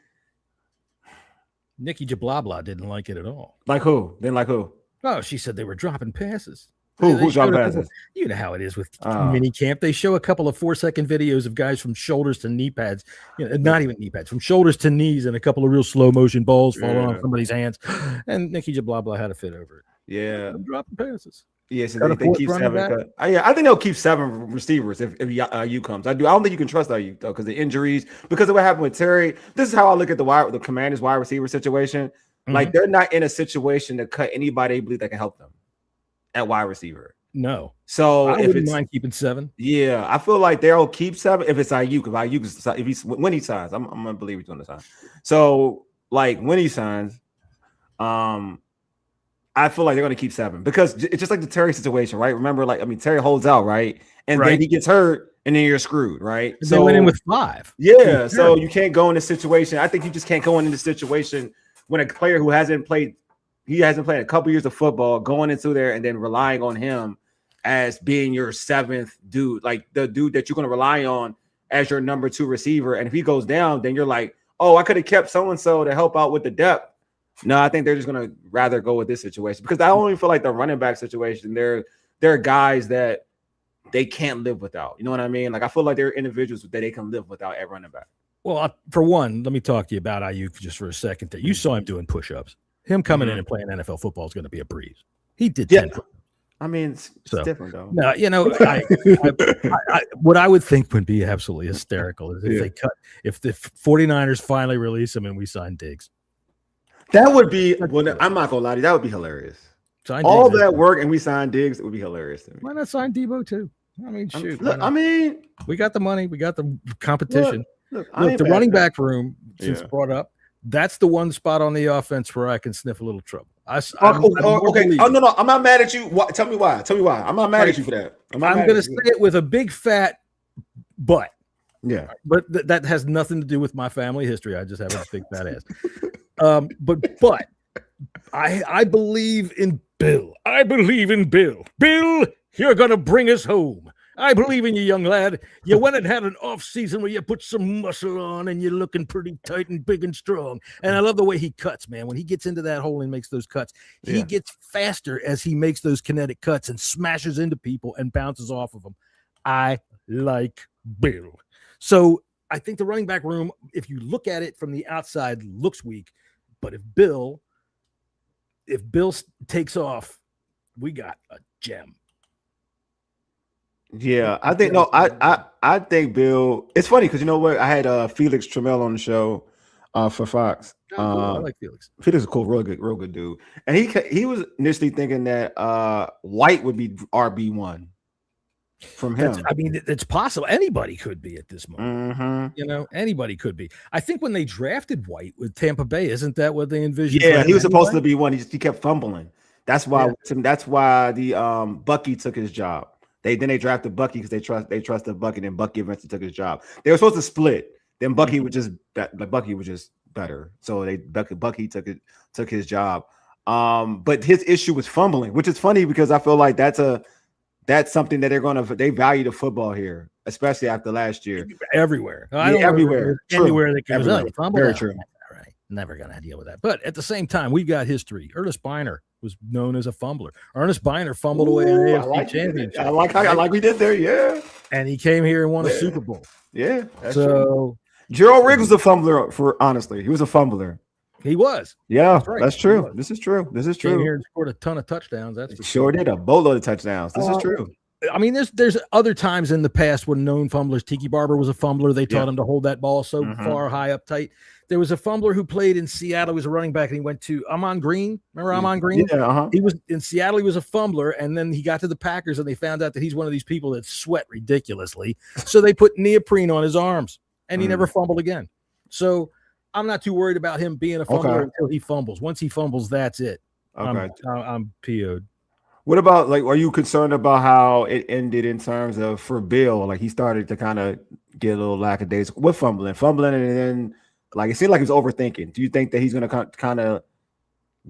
Nikki Jablabla didn't like it at all. Like who? Didn't like who? Oh, she said they were dropping passes. Who's dropping passes? You know how it is with mini camp. They show a couple of 4-second videos of guys from shoulders to knee pads. Not even knee pads, from shoulders to knees, and a couple of real slow motion balls falling on somebody's hands. And Nikki Jablabla had a fit over it. Yeah, dropping passes. Yes, they keep 7. I think they'll keep 7 receivers if IU comes. I don't think you can trust IU though because the injuries. Because of what happened with Terry. This is how I look at the Commanders wide receiver situation. Mm-hmm. Like they're not in a situation to cut anybody they believe that can help them at wide receiver. No. So I if wouldn't it's mind keeping 7. yeah, I feel like they'll keep 7 if it's IU because IU if he's when he signs, I'm gonna believe he's gonna sign. So like when he signs, I feel like they're gonna keep 7 because it's just like the Terry situation, right? Remember, like Terry holds out, right, and then he gets hurt, and then you're screwed, right? So they went in with 5. Yeah, so you can't go in this situation. I think you just can't go in this situation when a player who hasn't played a couple years of football going into there and then relying on him as being your 7th dude, like the dude that you're going to rely on as your number 2 receiver. And if he goes down, then you're like, oh, I could have kept so-and-so to help out with the depth. No, I think they're just going to rather go with this situation because I don't even feel like the running back situation. There are guys that they can't live without. You know what I mean? Like I feel like there are individuals that they can live without at running back. Well, for one, let me talk to you about Ayuk just for a second. There, you saw him doing push-ups. Him coming in and playing NFL football is going to be a breeze. He did 10 push-ups. I mean, it's different though. No, what I would think would be absolutely hysterical is if the 49ers finally release him and we sign Diggs. That would be. Well, I'm not gonna lie to you. That would be hilarious. Sign all Diggs that work and we sign Diggs. It would be hilarious to me. Why not sign Debo too? I mean, shoot. We got the money. We got the competition. Look, the running back room, since brought up, that's the one spot on the offense where I can sniff a little trouble. Okay. Oh no, I'm not mad at you. Tell me why. I'm not mad at you for that. I'm going to say it with a big fat but. Yeah, but that has nothing to do with my family history. I just have a big fat ass. But I believe in Bill. I believe in Bill. Bill, you're going to bring us home. I believe in you, young lad. You went and had an off season where you put some muscle on and you're looking pretty tight and big and strong. And I love the way he cuts, man. When he gets into that hole and makes those cuts, he gets faster as he makes those kinetic cuts and smashes into people and bounces off of them. I like Bill. So I think the running back room, if you look at it from the outside, looks weak. But if Bill takes off, we got a gem. Yeah, I think I think Bill. It's funny because you know what? I had Felix Trammell on the show for Fox. Cool. I like Felix. Felix is a cool, real good dude. And he was initially thinking that White would be RB1 from him. It's possible. Anybody could be at this moment. Mm-hmm. You know, anybody could be. I think when they drafted White with Tampa Bay, isn't that what they envisioned? Yeah, he was supposed to be one. He kept fumbling. That's why. That's why the Bucky took his job. They drafted Bucky because they trusted Bucky, and Bucky eventually took his job. They were supposed to split. Then Bucky was just better. So Bucky took his job. But his issue was fumbling, which is funny because I feel like that's something that they value the football here, especially after last year. Everywhere. Everywhere they can fumble. Very true. All right. Never gonna deal with that. But at the same time, we got history. Ernest Biner was known as a fumbler. Ernest Biner fumbled away an AFC championship. I like we did there, yeah. And he came here and won a Super Bowl. Yeah, that's true. Gerald Riggs was a fumbler. He was a fumbler. He was. Yeah, that's true. This is true. Came here and scored a ton of touchdowns. That's sure did, a boatload of touchdowns. This is true. I mean, there's other times in the past when known fumblers. Tiki Barber was a fumbler. They taught him to hold that ball so far high up tight. There was a fumbler who played in Seattle. He was a running back, and he went to Amon Green. Remember Amon Green? Yeah. He was in Seattle. He was a fumbler, and then he got to the Packers, and they found out that he's one of these people that sweat ridiculously. So they put neoprene on his arms, and he never fumbled again. So I'm not too worried about him being a fumbler until he fumbles. Once he fumbles, that's it. Okay. I'm PO'd. What about, like, are you concerned about how it ended in terms of for Bill? Like, he started to kind of get a little lackadaisical with fumbling, and then, like, it seemed like he was overthinking. Do you think that he's going to kind of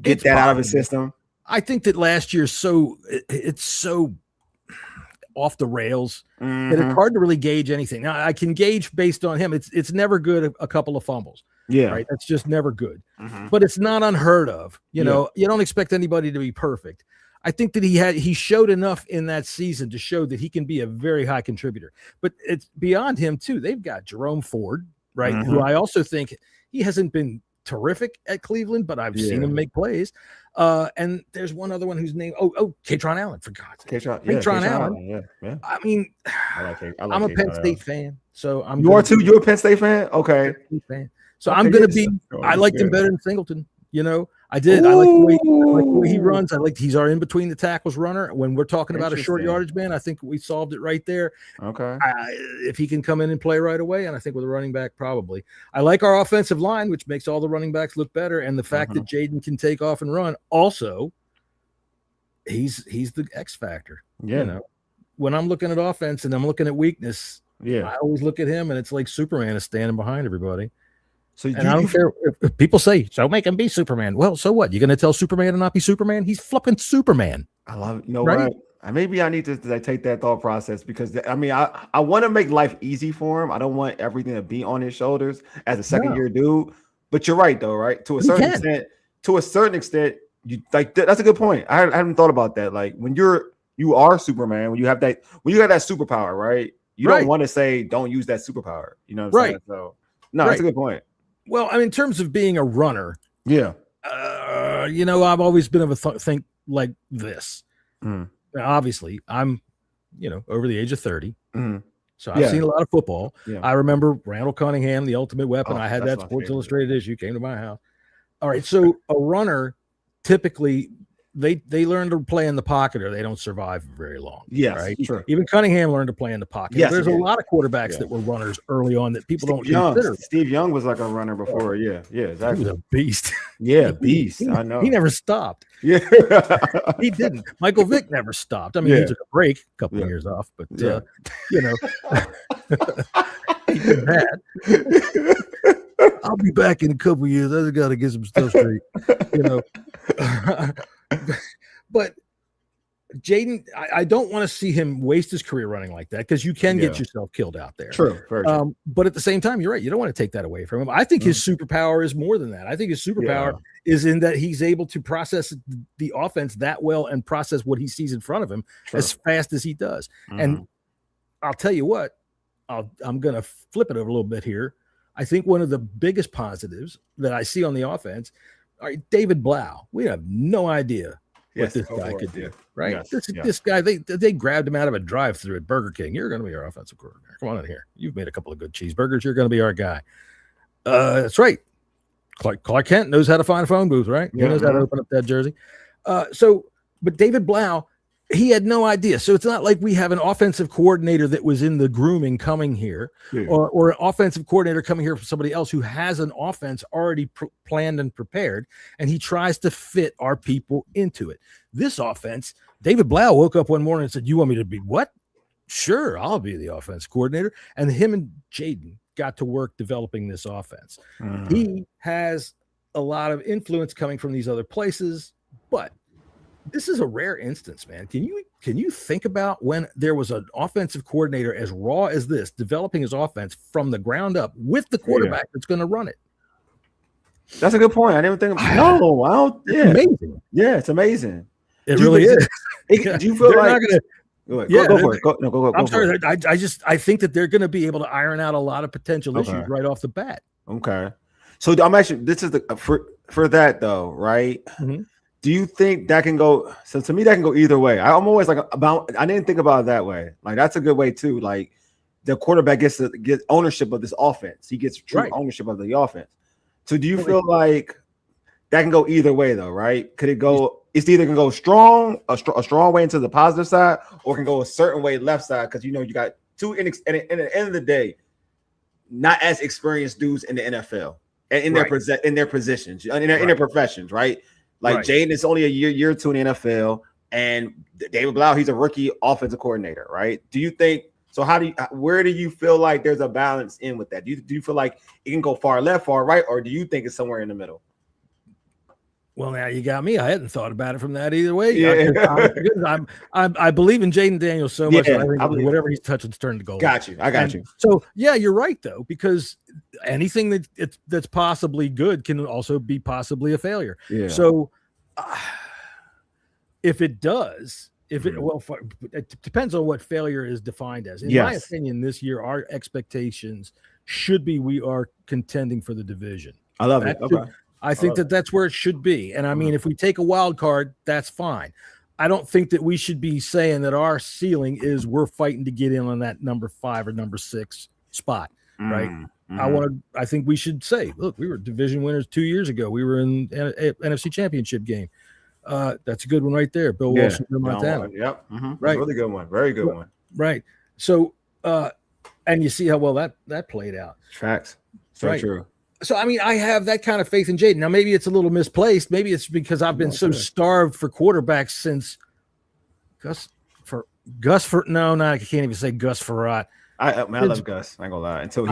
get that out of his system? I think that last year it's so off the rails that it's hard to really gauge anything. Now, I can gauge based on him. It's never good a couple of fumbles. Yeah. Right. That's just never good. But it's not unheard of. You know, you don't expect anybody to be perfect. I think that he showed enough in that season to show that he can be a very high contributor. But it's beyond him too. They've got Jerome Ford, right? Who I also think he hasn't been terrific at Cleveland, but I've seen him make plays. And there's one other one whose name, Katron Allen, for God's sake. Katron Allen. Yeah. I mean, I'm a Penn State fan, so You are too? You're a Penn State fan? Okay. So I'm going to be. I liked him better than Singleton. You know, I did. I like the way he runs. He's our in between the tackles runner. When we're talking about a short yardage man, I think we solved it right there. Okay. If he can come in and play right away, and I think with a running back, probably. I like our offensive line, which makes all the running backs look better. And the fact that Jaden can take off and run, also, he's the X factor. Yeah. You know, when I'm looking at offense and I'm looking at weakness, yeah, I always look at him, and it's like Superman is standing behind everybody. So and I don't care if people say, so make him be Superman. Well, so what? You're going to tell Superman to not be Superman? He's flipping Superman. I love it. You know right? What? Maybe I need to take that thought process because, I mean, I want to make life easy for him. I don't want everything to be on his shoulders as a second-year dude. But you're right, though, right? To a certain extent, you like that's a good point. I haven't thought about that. Like when you are Superman, when you have that superpower, right? You don't want to say don't use that superpower. You know what I'm saying? So no, that's a good point. Well, I mean, in terms of being a runner, yeah, you know, I've always been of a think like this. Now, obviously, I'm, you know, over the age of 30, so I've seen a lot of football. Yeah. I remember Randall Cunningham, the Ultimate Weapon. I had that Sports Illustrated issue. Came to my house. All right, so a runner typically they learn to play in the pocket or they don't survive very long. Yes, right. Sure. Even Cunningham learned to play in the pocket. Yes, there's a lot of quarterbacks that were runners early on that people don't consider. Steve Young was like a runner before. Yeah, exactly. He was a beast. Yeah, beast. I know. He never stopped. Yeah, he didn't. Michael Vick never stopped. I mean, he took a break, a couple of years off, but you know, he did that. I'll be back in a couple of years. I just got to get some stuff straight, you know. But Jaden, I don't want to see him waste his career running like that because you can get yourself killed out there. True. But at the same time, you're right. You don't want to take that away from him. I think his superpower is more than that. I think his superpower is in that he's able to process the offense that well and process what he sees in front of him as fast as he does. And I'll tell you what, I'm going to flip it over a little bit here. I think one of the biggest positives that I see on the offense, David Blau. We have no idea what this guy could do, right? Yes, this guy, they grabbed him out of a drive-through at Burger King. You're going to be our offensive coordinator. Come on in here. You've made a couple of good cheeseburgers. You're going to be our guy. That's right. Clark Kent knows how to find a phone booth, right? He knows how to open up that jersey. But David Blau, he had no idea. So it's not like we have an offensive coordinator that was in the grooming coming here or an offensive coordinator coming here from somebody else who has an offense already planned and prepared, and he tries to fit our people into it. This offense, David Blau woke up one morning and said, "You want me to be what? Sure, I'll be the offense coordinator." And him and Jaden got to work developing this offense. He has a lot of influence coming from these other places, but this is a rare instance, man. Can you think about when there was an offensive coordinator as raw as this, developing his offense from the ground up with the quarterback that's going to run it? That's a good point. I didn't think about no, I don't. Yeah. It's amazing. Yeah, it's amazing. It really is. Do you feel like go for it. Go I'm sorry. I think that they're going to be able to iron out a lot of potential issues right off the bat. Okay. So I'm actually, this is for that though, right? Mm-hmm. Do you think that can go? So to me, that can go either way. I'm always like I didn't think about it that way. Like that's a good way too. Like the quarterback gets to get ownership of this offense. He gets true ownership of the offense. So do you feel like that can go either way though? Right? Could it go? It's either can go strong, a strong way into the positive side, or can go a certain way left side because you know you got two. And at the end of the day, not as experienced dudes in the NFL and in their positions, in their professions, right? Like Jaden is only a year or two in the NFL, and David Blau, he's a rookie offensive coordinator, right? Do you think so? Where do you feel like there's a balance in with that? Do you feel like it can go far left, far right, or do you think it's somewhere in the middle? Well, now you got me. I hadn't thought about it from that either way. Yeah. I believe in Jaden Daniels so much. I think whatever he's touching is turning to gold. Got you. I got you. So yeah, you're right though, because anything that's possibly good can also be possibly a failure. Yeah. So if it does, it depends on what failure is defined as. In my opinion, this year our expectations should be we are contending for the division. I love it. Okay. I think that's where it should be. And I mean, if we take a wild card, that's fine. I don't think that we should be saying that our ceiling is we're fighting to get in on that number 5 or number 6 spot, right? I think we should say, look, we were division winners 2 years ago. We were in NFC Championship game. That's a good one right there. Bill Walsh, Montana. Yep. Right. Really good one. Very good one. Right. So, and you see how well that played out. Facts. So Right. true. So, I mean, I have that kind of faith in Jaden. Now, maybe it's a little misplaced. Maybe it's because I've been so starved for quarterbacks since no, I can't even say Gus Frerotte. I love Gus. I ain't gonna lie. Until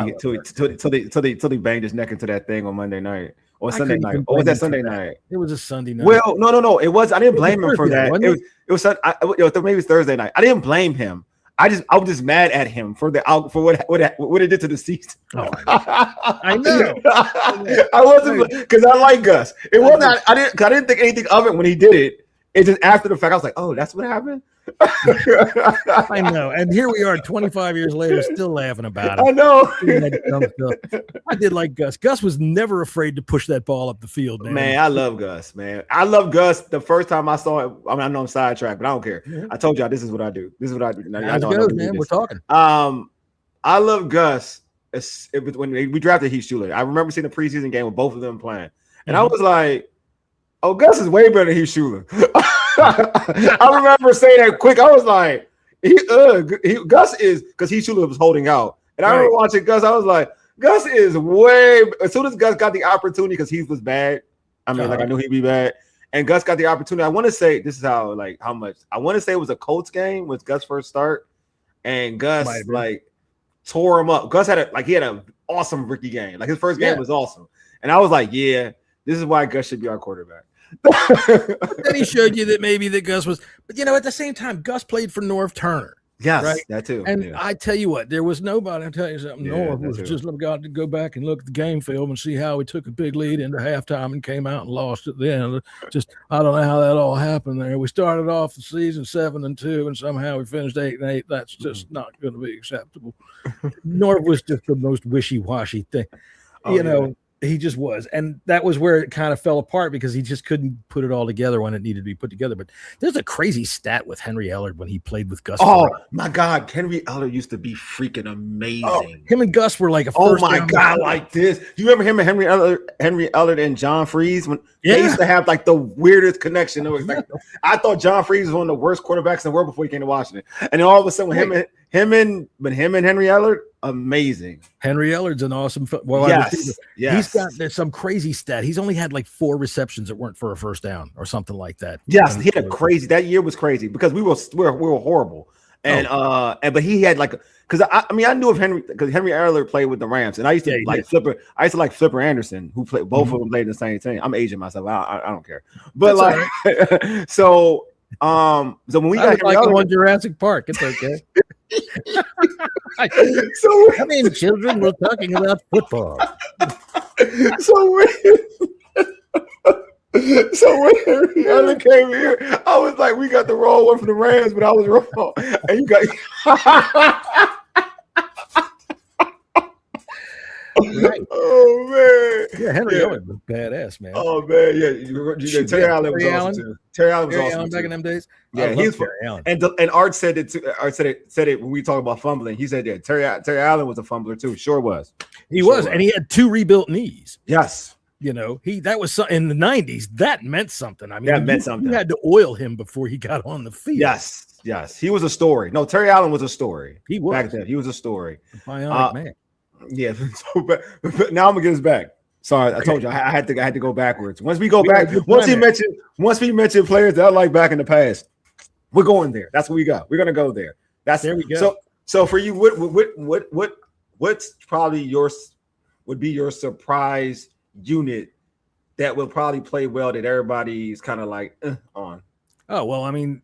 he banged his neck into that thing on Monday night or Sunday night. Or was that Sunday night? It was a Sunday night. Well, no. It was. I didn't blame him for that. Thursday, It was maybe it was Thursday night. I didn't blame him. I was just mad at him for what it did to the season. Oh, I know. I wasn't because I like Gus. It wasn't. I didn't think anything of it when he did it. It's just after the fact. I was like, oh, that's what happened. I know. And here we are 25 years later, still laughing about it. I know. I did like Gus. Gus was never afraid to push that ball up the field, man. Man, I love Gus, man. I love Gus. The first time I saw it, I know I'm sidetracked, but I don't care. I told y'all this is what I do. This is what I do. Now, How's it goes, man? We're talking. I love Gus. When we drafted Heath Schuler, I remember seeing the preseason game with both of them playing. And I was like, oh, Gus is way better than Heath Schuler. I remember saying that quick. I was like, Gus is, because Heath Schuler was holding out. And I remember watching Gus. I was like, Gus is way, as soon as Gus got the opportunity, because Heath was bad. I mean, I knew he'd be bad. And Gus got the opportunity. I want to say, this is how much. I want to say it was a Colts game with Gus' first start. And Gus, tore him up. Gus had an awesome rookie game. Like, his first game was awesome. And I was like, yeah, this is why Gus should be our quarterback. Then he showed you that maybe that Gus was, but at the same time, Gus played for Norv Turner. Yes, right? That too. And I tell you what, there was nobody. I'll tell you something. Norv was just got to go back and look at the game film and see how he took a big lead into halftime and came out and lost at the end. Just I don't know how that all happened there. We started off the season 7-2, and somehow we finished 8-8. That's just not going to be acceptable. Norv was just the most wishy-washy thing. He just was. And that was where it kind of fell apart because he just couldn't put it all together when it needed to be put together. But there's a crazy stat with Henry Ellard when he played with Gus. Oh, my God. Henry Ellard used to be freaking amazing. Oh, him and Gus were like a first God, like this. Do you remember him and Henry Ellard and John Freeze? When they used to have like the weirdest connection. It was like, I thought John Freeze was one of the worst quarterbacks in the world before he came to Washington. And then all of a sudden, him and Henry Ellard, amazing. Henry Ellard's an awesome. Yes. He's got some crazy stat. He's only had like 4 receptions that weren't for a first down or something like that. Yes, he had a crazy. That year was crazy because we were horrible. And but he had like, because I knew of Henry because Henry Ellard played with the Rams, and I used to like Flipper. I used to like Flipper Anderson, who played both of them played in the same team. I'm aging myself. I don't care, but that's like so. So when we got like on Jurassic Park, it's okay. Children, we're talking about football. So when Henry Ellard came here, I was like, we got the wrong one from the Rams, but I was wrong. And you got right. Oh man. Yeah, Henry Ellard was badass, man. Oh man, yeah. Terry Allen was awesome too. Terry Allen was awesome back in them days. Yeah, he's Terry Allen. And Art said it too. Art said it when we talk about fumbling. He said, yeah, Terry Allen was a fumbler too. Sure was. He was, and he had 2 rebuilt knees. Yes. That was in the 90s. That meant something. I mean, that meant something. You had to oil him before he got on the field. Yes. He was a story. No, Terry Allen was a story. He was back then. He was a story. Bionic man. Yeah. But now I'm gonna get us back. Sorry, I told you I had to go backwards. Once we go back, once we mention players that I like back in the past, we're going there. That's what we got. We're gonna go there. There we go. So for you, what's probably would be your surprise unit that will probably play well that everybody's kind of like on? Oh well, I mean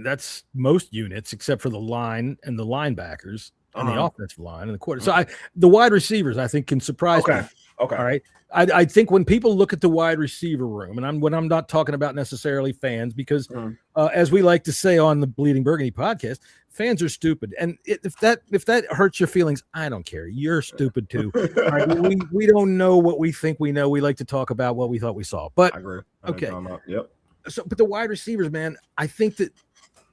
that's most units except for the line and the linebackers and the offensive line and the quarter. So the wide receivers I think can surprise me. Okay. All right. I think when people look at the wide receiver room, and I'm not talking about necessarily fans, because as we like to say on the Bleeding Burgundy podcast, fans are stupid. And if that hurts your feelings, I don't care. You're stupid too. All right? we don't know what we think we know. We like to talk about what we thought we saw. But I agree. Okay. Yep. So, but the wide receivers, man, I think that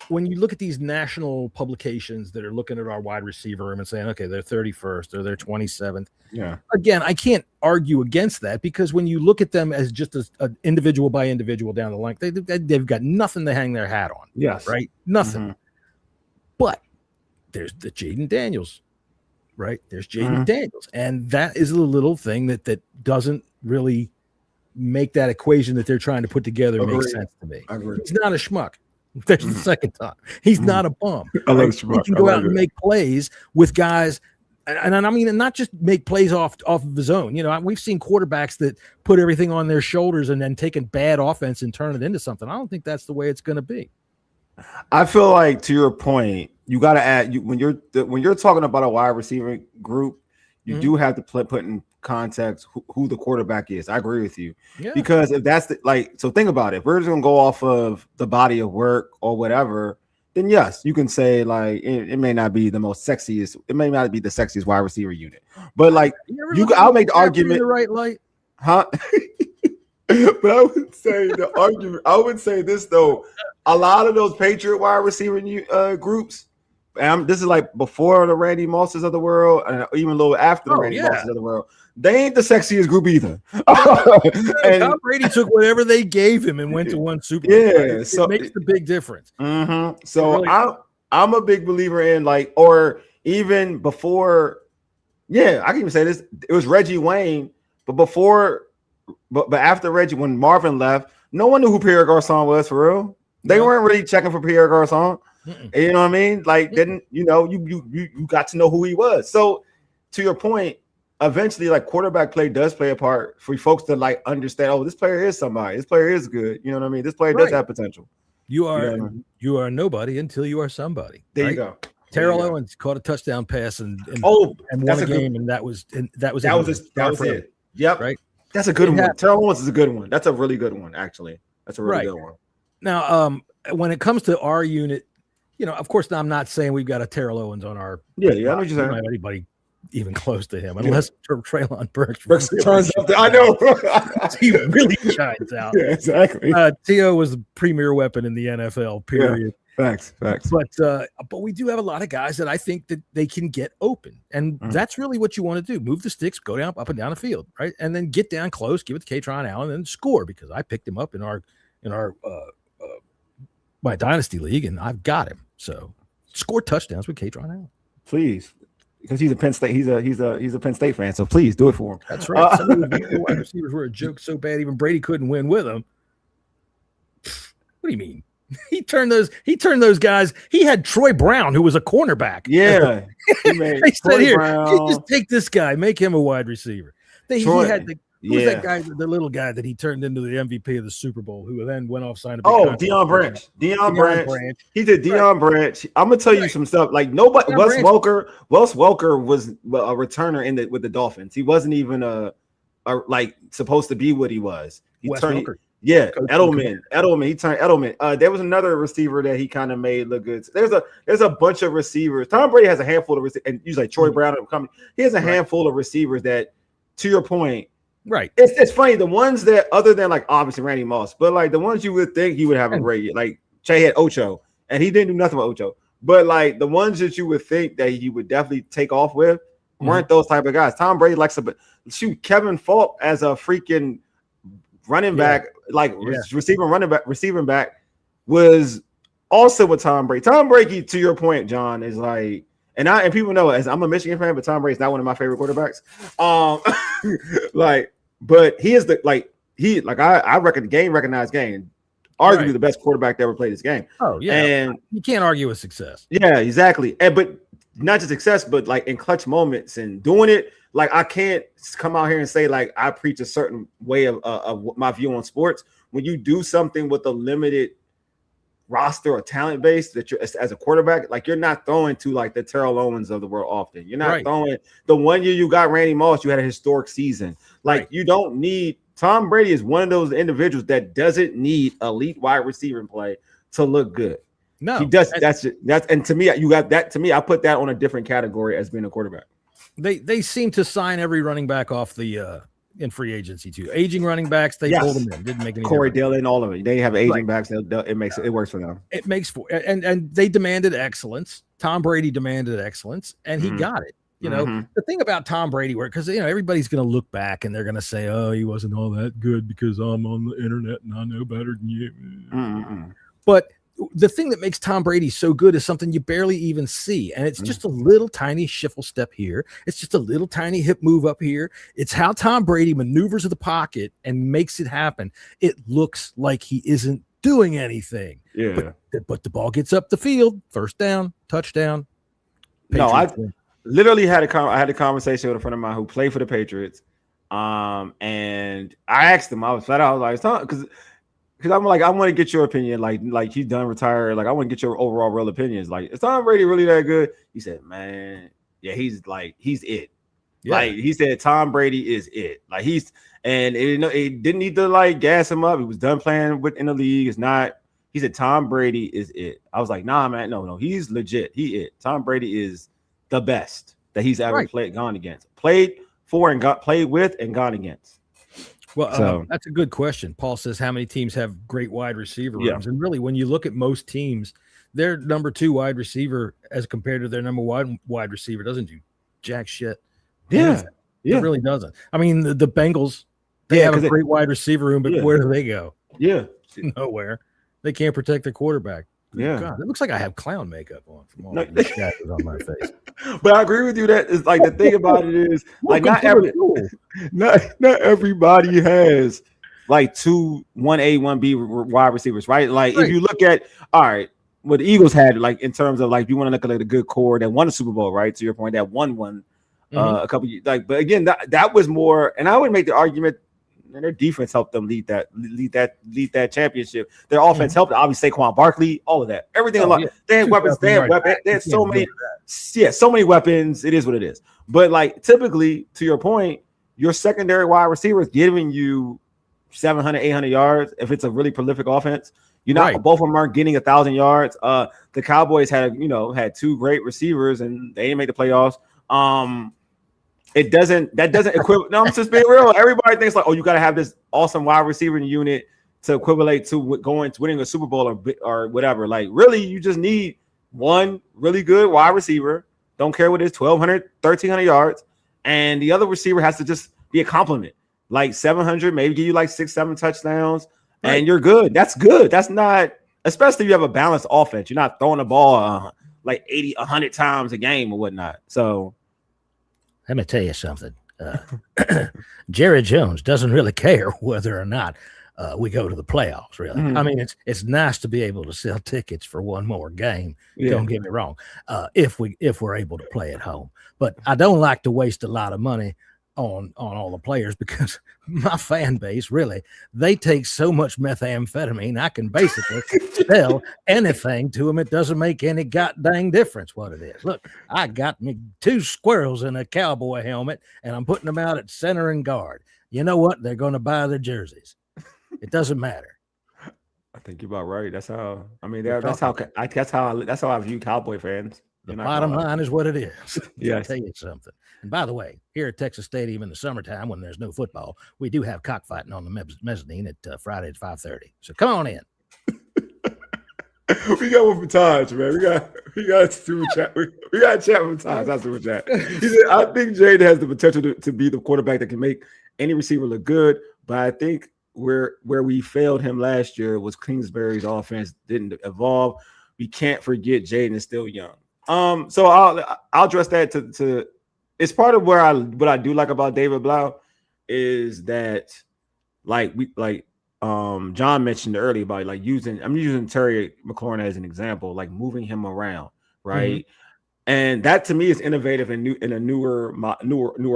when you look at these national publications that are looking at our wide receiver room and saying, okay, they're 31st or they're 27th. Yeah. Again, I can't argue against that because when you look at them as just an individual by individual down the line, they've got nothing to hang their hat on. Yes. Right. Nothing. Mm-hmm. But there's the Jaden Daniels, right? There's Jaden Daniels. And that is a little thing that doesn't really make that equation that they're trying to put together make sense to me. He's not a schmuck. There's the second time. He's not a bum. I love He can go out and make plays with guys. And I mean, not just make plays off of his own. You know, we've seen quarterbacks that put everything on their shoulders and then take a bad offense and turn it into something. I don't think that's the way it's going to be. I feel like, to your point, you got to add when you're talking about a wide receiver group, you do have to put in context who the quarterback is. I agree with you, because if that's so think about it. If we're just gonna go off of the body of work or whatever, then yes, you can say like it may not be the most sexiest. It may not be the sexiest wide receiver unit, but like I'll make the argument in the right light, huh? But I would say the argument. I would say this though: a lot of those Patriot wide receiver groups. And this is like before the Randy Mosses of the world, and even a little after the Randy Mosses of the world. They ain't the sexiest group either. And Tom Brady took whatever they gave him and went to one Super Bowl. Yeah, so it makes the big difference. So really, I'm a big believer in or even before. Yeah, I can even say this. It was Reggie Wayne, but after Reggie, when Marvin left, no one knew who Pierre Garçon was for real. They weren't really checking for Pierre Garçon. You know what I mean? Like, you got to know who he was. So, to your point, eventually, like quarterback play does play a part for folks to like understand. Oh, this player is somebody. This player is good. You know what I mean? This player does have potential. You are nobody until you are somebody. There you go. Terrell Owens caught a touchdown pass and won a game, and that was it. Yep. Right. That's a good one. Terrell Owens is a good one. That's a really good one, actually. That's a really good one. Now, when it comes to our unit. You know, of course, I'm not saying we've got a Terrell Owens on our. Yeah, I know what you're saying. Don't have anybody even close to him, unless Treylon Burks turns up. I know he really shines out. Yeah, exactly. T.O. was the premier weapon in the NFL. Period. Yeah, facts. But we do have a lot of guys that I think that they can get open, and that's really what you want to do: move the sticks, go down up and down the field, right, and then get down close, give it to Kaytron Allen, and score because I picked him up in our my dynasty league, and I've got him. So score touchdowns with Kaytron Allen, please, because he's a Penn State. He's a Penn State fan. So please do it for him. That's right. Some of the wide receivers were a joke so bad even Brady couldn't win with them. What do you mean? He turned those guys. He had Troy Brown, who was a cornerback. Yeah, they said here, just take this guy, make him a wide receiver. He had the. Who was that guy, the little guy that he turned into the MVP of the Super Bowl, who then went off signed a big contract? Deion Branch. Deion Branch. He did Deion Branch. I'm gonna tell you some stuff. Like nobody. Wes Welker was a returner with the Dolphins. He wasn't even a supposed to be what he was. He turned. Yeah, Edelman. He turned Edelman. There was another receiver that he kind of made look good. There's a bunch of receivers. Tom Brady has a handful of receivers, and usually Troy Brown coming. He has a handful of receivers that, to your point. Right. It's funny. The ones that, other than like obviously Randy Moss, but like the ones you would think he would have a great year. Like Che had Ocho, and he didn't do nothing with Ocho. But like the ones that you would think that he would definitely take off with weren't those type of guys. Tom Brady likes to shoot. Kevin Falk as a freaking running back, receiving back was also with Tom Brady. Tom Brady, to your point, John, is like. And people know as I'm a Michigan fan, but Tom Brady's not one of my favorite quarterbacks. But he is I reckon recognized game. Arguably the best quarterback that ever played this game. Oh yeah, and you can't argue with success. Yeah, exactly. But not just success, but like in clutch moments and doing it. Like I can't come out here and say like I preach a certain way of my view on sports. When you do something with a limited roster or talent base that you're as a quarterback, like you're not throwing to like the Terrell Owens of the world often. You're not throwing the one year you got Randy Moss, you had a historic season. Like you don't need Tom Brady is one of those individuals that doesn't need elite wide receiver play to look good. No, he does. That's and to me, you got that. To me, I put that on a different category as being a quarterback. They seem to sign every running back off the in free agency too. Aging running backs, they pulled them in. Didn't make any Corey difference. Dillon, all of it. They have aging backs. It works for them. It makes for and they demanded excellence. Tom Brady demanded excellence, and he got it. You know, the thing about Tom Brady, because everybody's going to look back and they're going to say, "Oh, he wasn't all that good because I'm on the internet and I know better than you." But the thing that makes Tom Brady so good is something you barely even see. And it's just a little tiny shuffle step here. It's just a little tiny hip move up here. It's how Tom Brady maneuvers the pocket and makes it happen. It looks like he isn't doing anything. Yeah. But the ball gets up the field, first down, touchdown. No, I literally had a conversation with a friend of mine who played for the Patriots. And I asked him, I was flat out, I was like, because I'm like, I want to get your opinion. Like he's done retired. Like, I want to get your overall real opinions. Like, is Tom Brady really that good? He said, man, yeah, he's it. Yeah. Like, he said, Tom Brady is it. Like, it didn't need to like gas him up. He was done playing in the league. He said, Tom Brady is it. I was like, nah, man, no, he's legit. He it. Tom Brady is the best that he's ever gone with and gone against. Well, that's a good question. Paul says, how many teams have great wide receiver rooms? And really, when you look at most teams, their number 2 wide receiver as compared to their number 1 wide receiver doesn't do jack shit. Yeah. It really doesn't. I mean, the Bengals, they have a great wide receiver room, but where do they go? Yeah. Nowhere. They can't protect their quarterback. Yeah. God, it looks like I have clown makeup on from all the shadows on my face. But I agree with you that is like the thing about it is like not everybody has like 2 1A 1B wide receivers, right? Like if you look at what the Eagles had, like in terms of like you want to look at like a good core that won a Super Bowl, right? To your point, that won a couple years, like, but again, that was more, and I would make the argument. And their defense helped them lead that championship. Their offense helped. Obviously, Saquon Barkley, all of that, everything. They had weapons. They had so many. Yeah, so many weapons. It is what it is. But like typically, to your point, your secondary wide receiver is giving you 700, 800 yards. If it's a really prolific offense, both of them aren't getting 1,000 yards. The Cowboys had 2 great receivers and they didn't make the playoffs. That doesn't equivalent. No, I'm just being real. Everybody thinks like, oh, you got to have this awesome wide receiver unit to equivalent to winning a Super Bowl or whatever. Like, really, you just need one really good wide receiver. Don't care what it is, 1,200, 1,300 yards, and the other receiver has to just be a compliment. Like 700, maybe give you like 6-7 touchdowns, and you're good. That's good. That's not, especially if you have a balanced offense. You're not throwing the ball like 80, 100 times a game or whatnot. So. Let me tell you something. Jerry Jones doesn't really care whether or not we go to the playoffs, really. I mean, it's nice to be able to sell tickets for one more game. Yeah. Don't get me wrong. If we're able to play at home. But I don't like to waste a lot of money on all the players because my fan base, really, they take so much methamphetamine, I can basically sell anything to them. It doesn't make any goddamn difference what it is. Look, I got me 2 squirrels in a cowboy helmet, and I'm putting them out at center and guard. You know what? They're going to buy their jerseys. It doesn't matter. I think you're about right. That's how I view Cowboy fans. The bottom line is what it is. Yeah. I'll tell you something. And by the way, here at Texas Stadium in the summertime when there's no football, we do have cockfighting on the mezzanine at Friday at 5:30. So come on in. We got one from Taj, man. We got super chat. We got a chat from Taj. That's super chat. He said, I think Jaden has the potential to be the quarterback that can make any receiver look good, but I think where we failed him last year was Kingsbury's offense didn't evolve. We can't forget Jaden is still young. So I'll address that to it's part of what I do like about David Blau is that John mentioned earlier about like I'm using Terry McLaurin as an example, like moving him around, right? And that to me is innovative and in a newer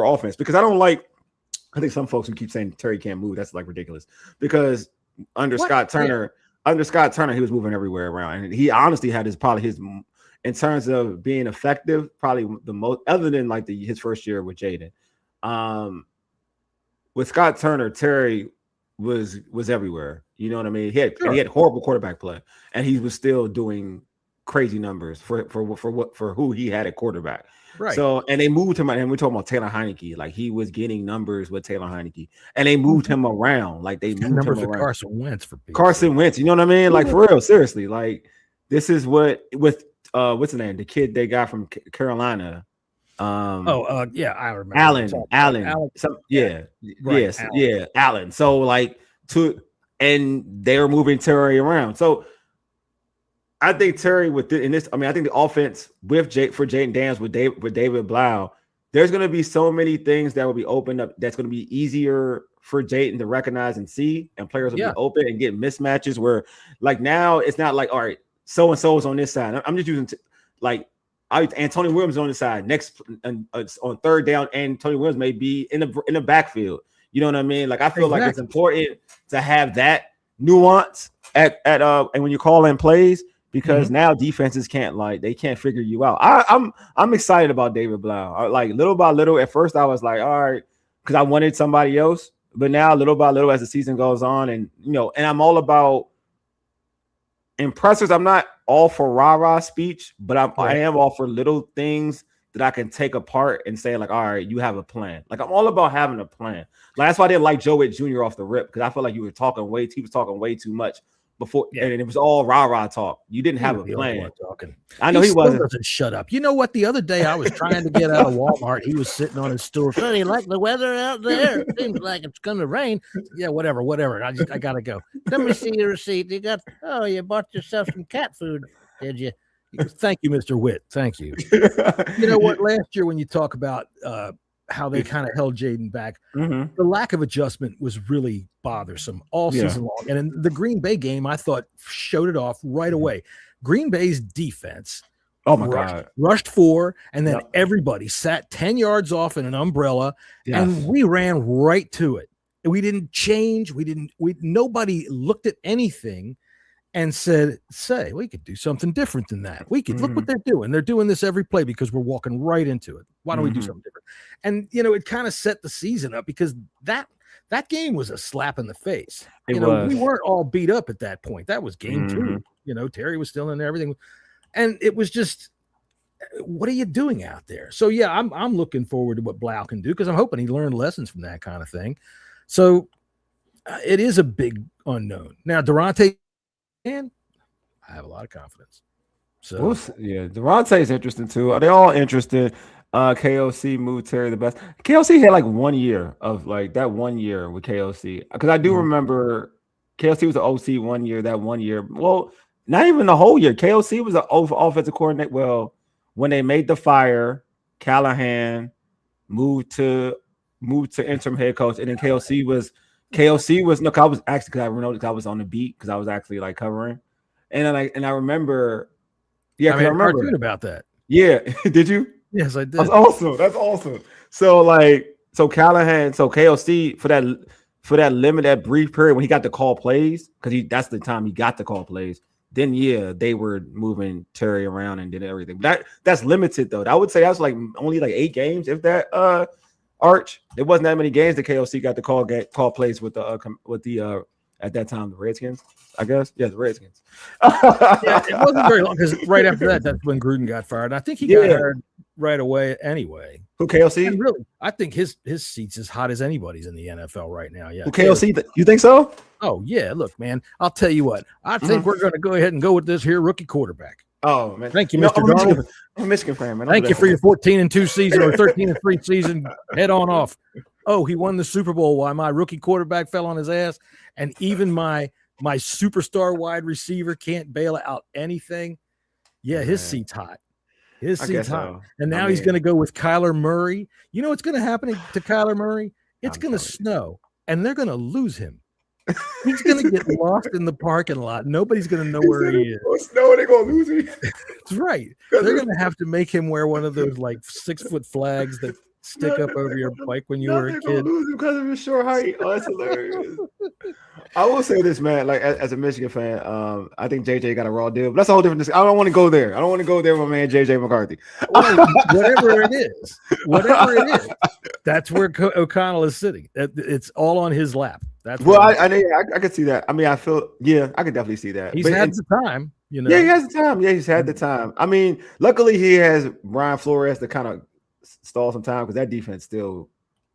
offense because I think some folks who keep saying Terry can't move, that's like ridiculous because under Scott Turner, he was moving everywhere around, and he honestly had his in terms of being effective, probably the most, other than like his first year with Jaden. With Scott Turner, Terry was everywhere. You know what I mean? He had horrible quarterback play, and he was still doing crazy numbers for who he had at quarterback. Right. So, and they moved him, and we're talking about Taylor Heineke. Like, he was getting numbers with Taylor Heineke, and they moved him around. Like, they moved numbers him with around. Carson Wentz for people. Carson Wentz, you know what I mean? Like, for real, seriously. Like, this is what with what's his name? The kid they got from Carolina. Yeah, I remember. Allen. Right, Yes, Allen. yeah, Allen. So like and they were moving Terry around. So I think Terry I think the offense with Jayden Daniels with David Blau, there's going to be so many things that will be opened up. That's going to be easier for Jayden to recognize and see, and players will be open and get mismatches where, like, now it's not like, all right, so and so is on this side. I'm just using Antonio Williams on the side. Next on third down, Antonio Williams may be in the backfield. You know what I mean? Like, I feel like it's important to have that nuance at and when you call in plays, because now defenses can't figure you out. I'm excited about David Blau. Like, little by little, at first I was like, all right, because I wanted somebody else, but now little by little as the season goes on, and and I'm all about impressors. I'm not all for rah-rah speech, but I am all for little things that I can take apart and say, like, all right, you have a plan. Like, I'm all about having a plan. Like, that's why I didn't like Joe Witt Jr. off the rip, because I feel like he was talking way too much before, and it was all rah-rah talk. You didn't have a plan. I know he wasn't. Doesn't shut up. You know what? The other day I was trying to get out of Walmart. He was sitting on his stool. So you like the weather out there? It seems like it's going to rain. Yeah, whatever. I got to go. Let me see your receipt. You bought yourself some cat food, did you? Thank you, Mr. Witt. Thank you. You know what? Last year, when you talk about how they kind of held Jayden back, the lack of adjustment was really bothersome all season long. And in the Green Bay game, I thought showed it off right away. Green Bay's defense rushed 4, and then everybody sat 10 yards off in an umbrella, and we ran right to it. We didn't change. Nobody looked at anything and said, we could do something different than that. We could look what they're doing. They're doing this every play because we're walking right into it. Why don't we do something different? And, it kind of set the season up, because that game was a slap in the face. We weren't all beat up at that point. That was game 2. Terry was still in there, everything. And it was just, what are you doing out there? So, yeah, I'm looking forward to what Blau can do, because I'm hoping he learned lessons from that kind of thing. So it is a big unknown. Now, Durante, I have a lot of confidence. So Durante is interesting too. Are they all interested? KOC moved Terry the best. KOC had like 1 year of like that 1 year with KOC, because I do remember KOC was an OC 1 year. That 1 year, well, not even the whole year. KOC was an offensive coordinator. Well, when they made the fire, Callahan moved to interim head coach, and then KOC was no. I was actually, because I noticed I was on the beat, because I was actually like covering, and I remember, I remember cartoon about that. Yeah, did you? Yes, I did. That's awesome. So Callahan, so KOC for that limited brief period when he got to call plays, because that's the time he got to call plays. Then they were moving Terry around and did everything. That's limited though. I would say that's like only like 8 games, if that. Arch, there wasn't that many games that KOC got to call plays with the at that time the Redskins, I guess. Yeah, the Redskins. It wasn't very long, because right after that's when Gruden got fired. I think he got hired right away anyway. Who, KOC? And really, I think his seat's as hot as anybody's in the NFL right now. Yeah. Who, KOC? You think so? Oh yeah. Look, man, I'll tell you what. I think we're going to go ahead and go with this here rookie quarterback. Oh man, thank you, Mr. Darnold. I'm a Michigan fan, man. Thank you for your 14-2 season, or 13-3 season. Head on off. Oh, he won the Super Bowl while my rookie quarterback fell on his ass, and even my superstar wide receiver can't bail out anything. Yeah, his seat's hot. His seat's hot. So. And now he's going to go with Kyler Murray. You know what's going to happen to Kyler Murray? It's going to snow, and they're going to lose him. He's going to get lost in the parking lot. Nobody's going to know where he is. No, they're going to lose me. That's right. They're going to have to make him wear one of those like 6-foot flags that stick up over your bike when you were a kid. Lose him because of his short height. Oh, that's hilarious. I will say this, man. Like, as a Michigan fan, I think JJ got a raw deal. But that's a whole different discussion. I don't want to go there. I don't want to go there with my man JJ McCarthy. Whatever it is, that's where O'Connell is sitting. It's all on his lap. That's I could see that. I mean, I could definitely see that. He's had the time. You know, Yeah, he has the time. Yeah, he's had the time. I mean, luckily he has Brian Flores to kind of stall some time because that defense still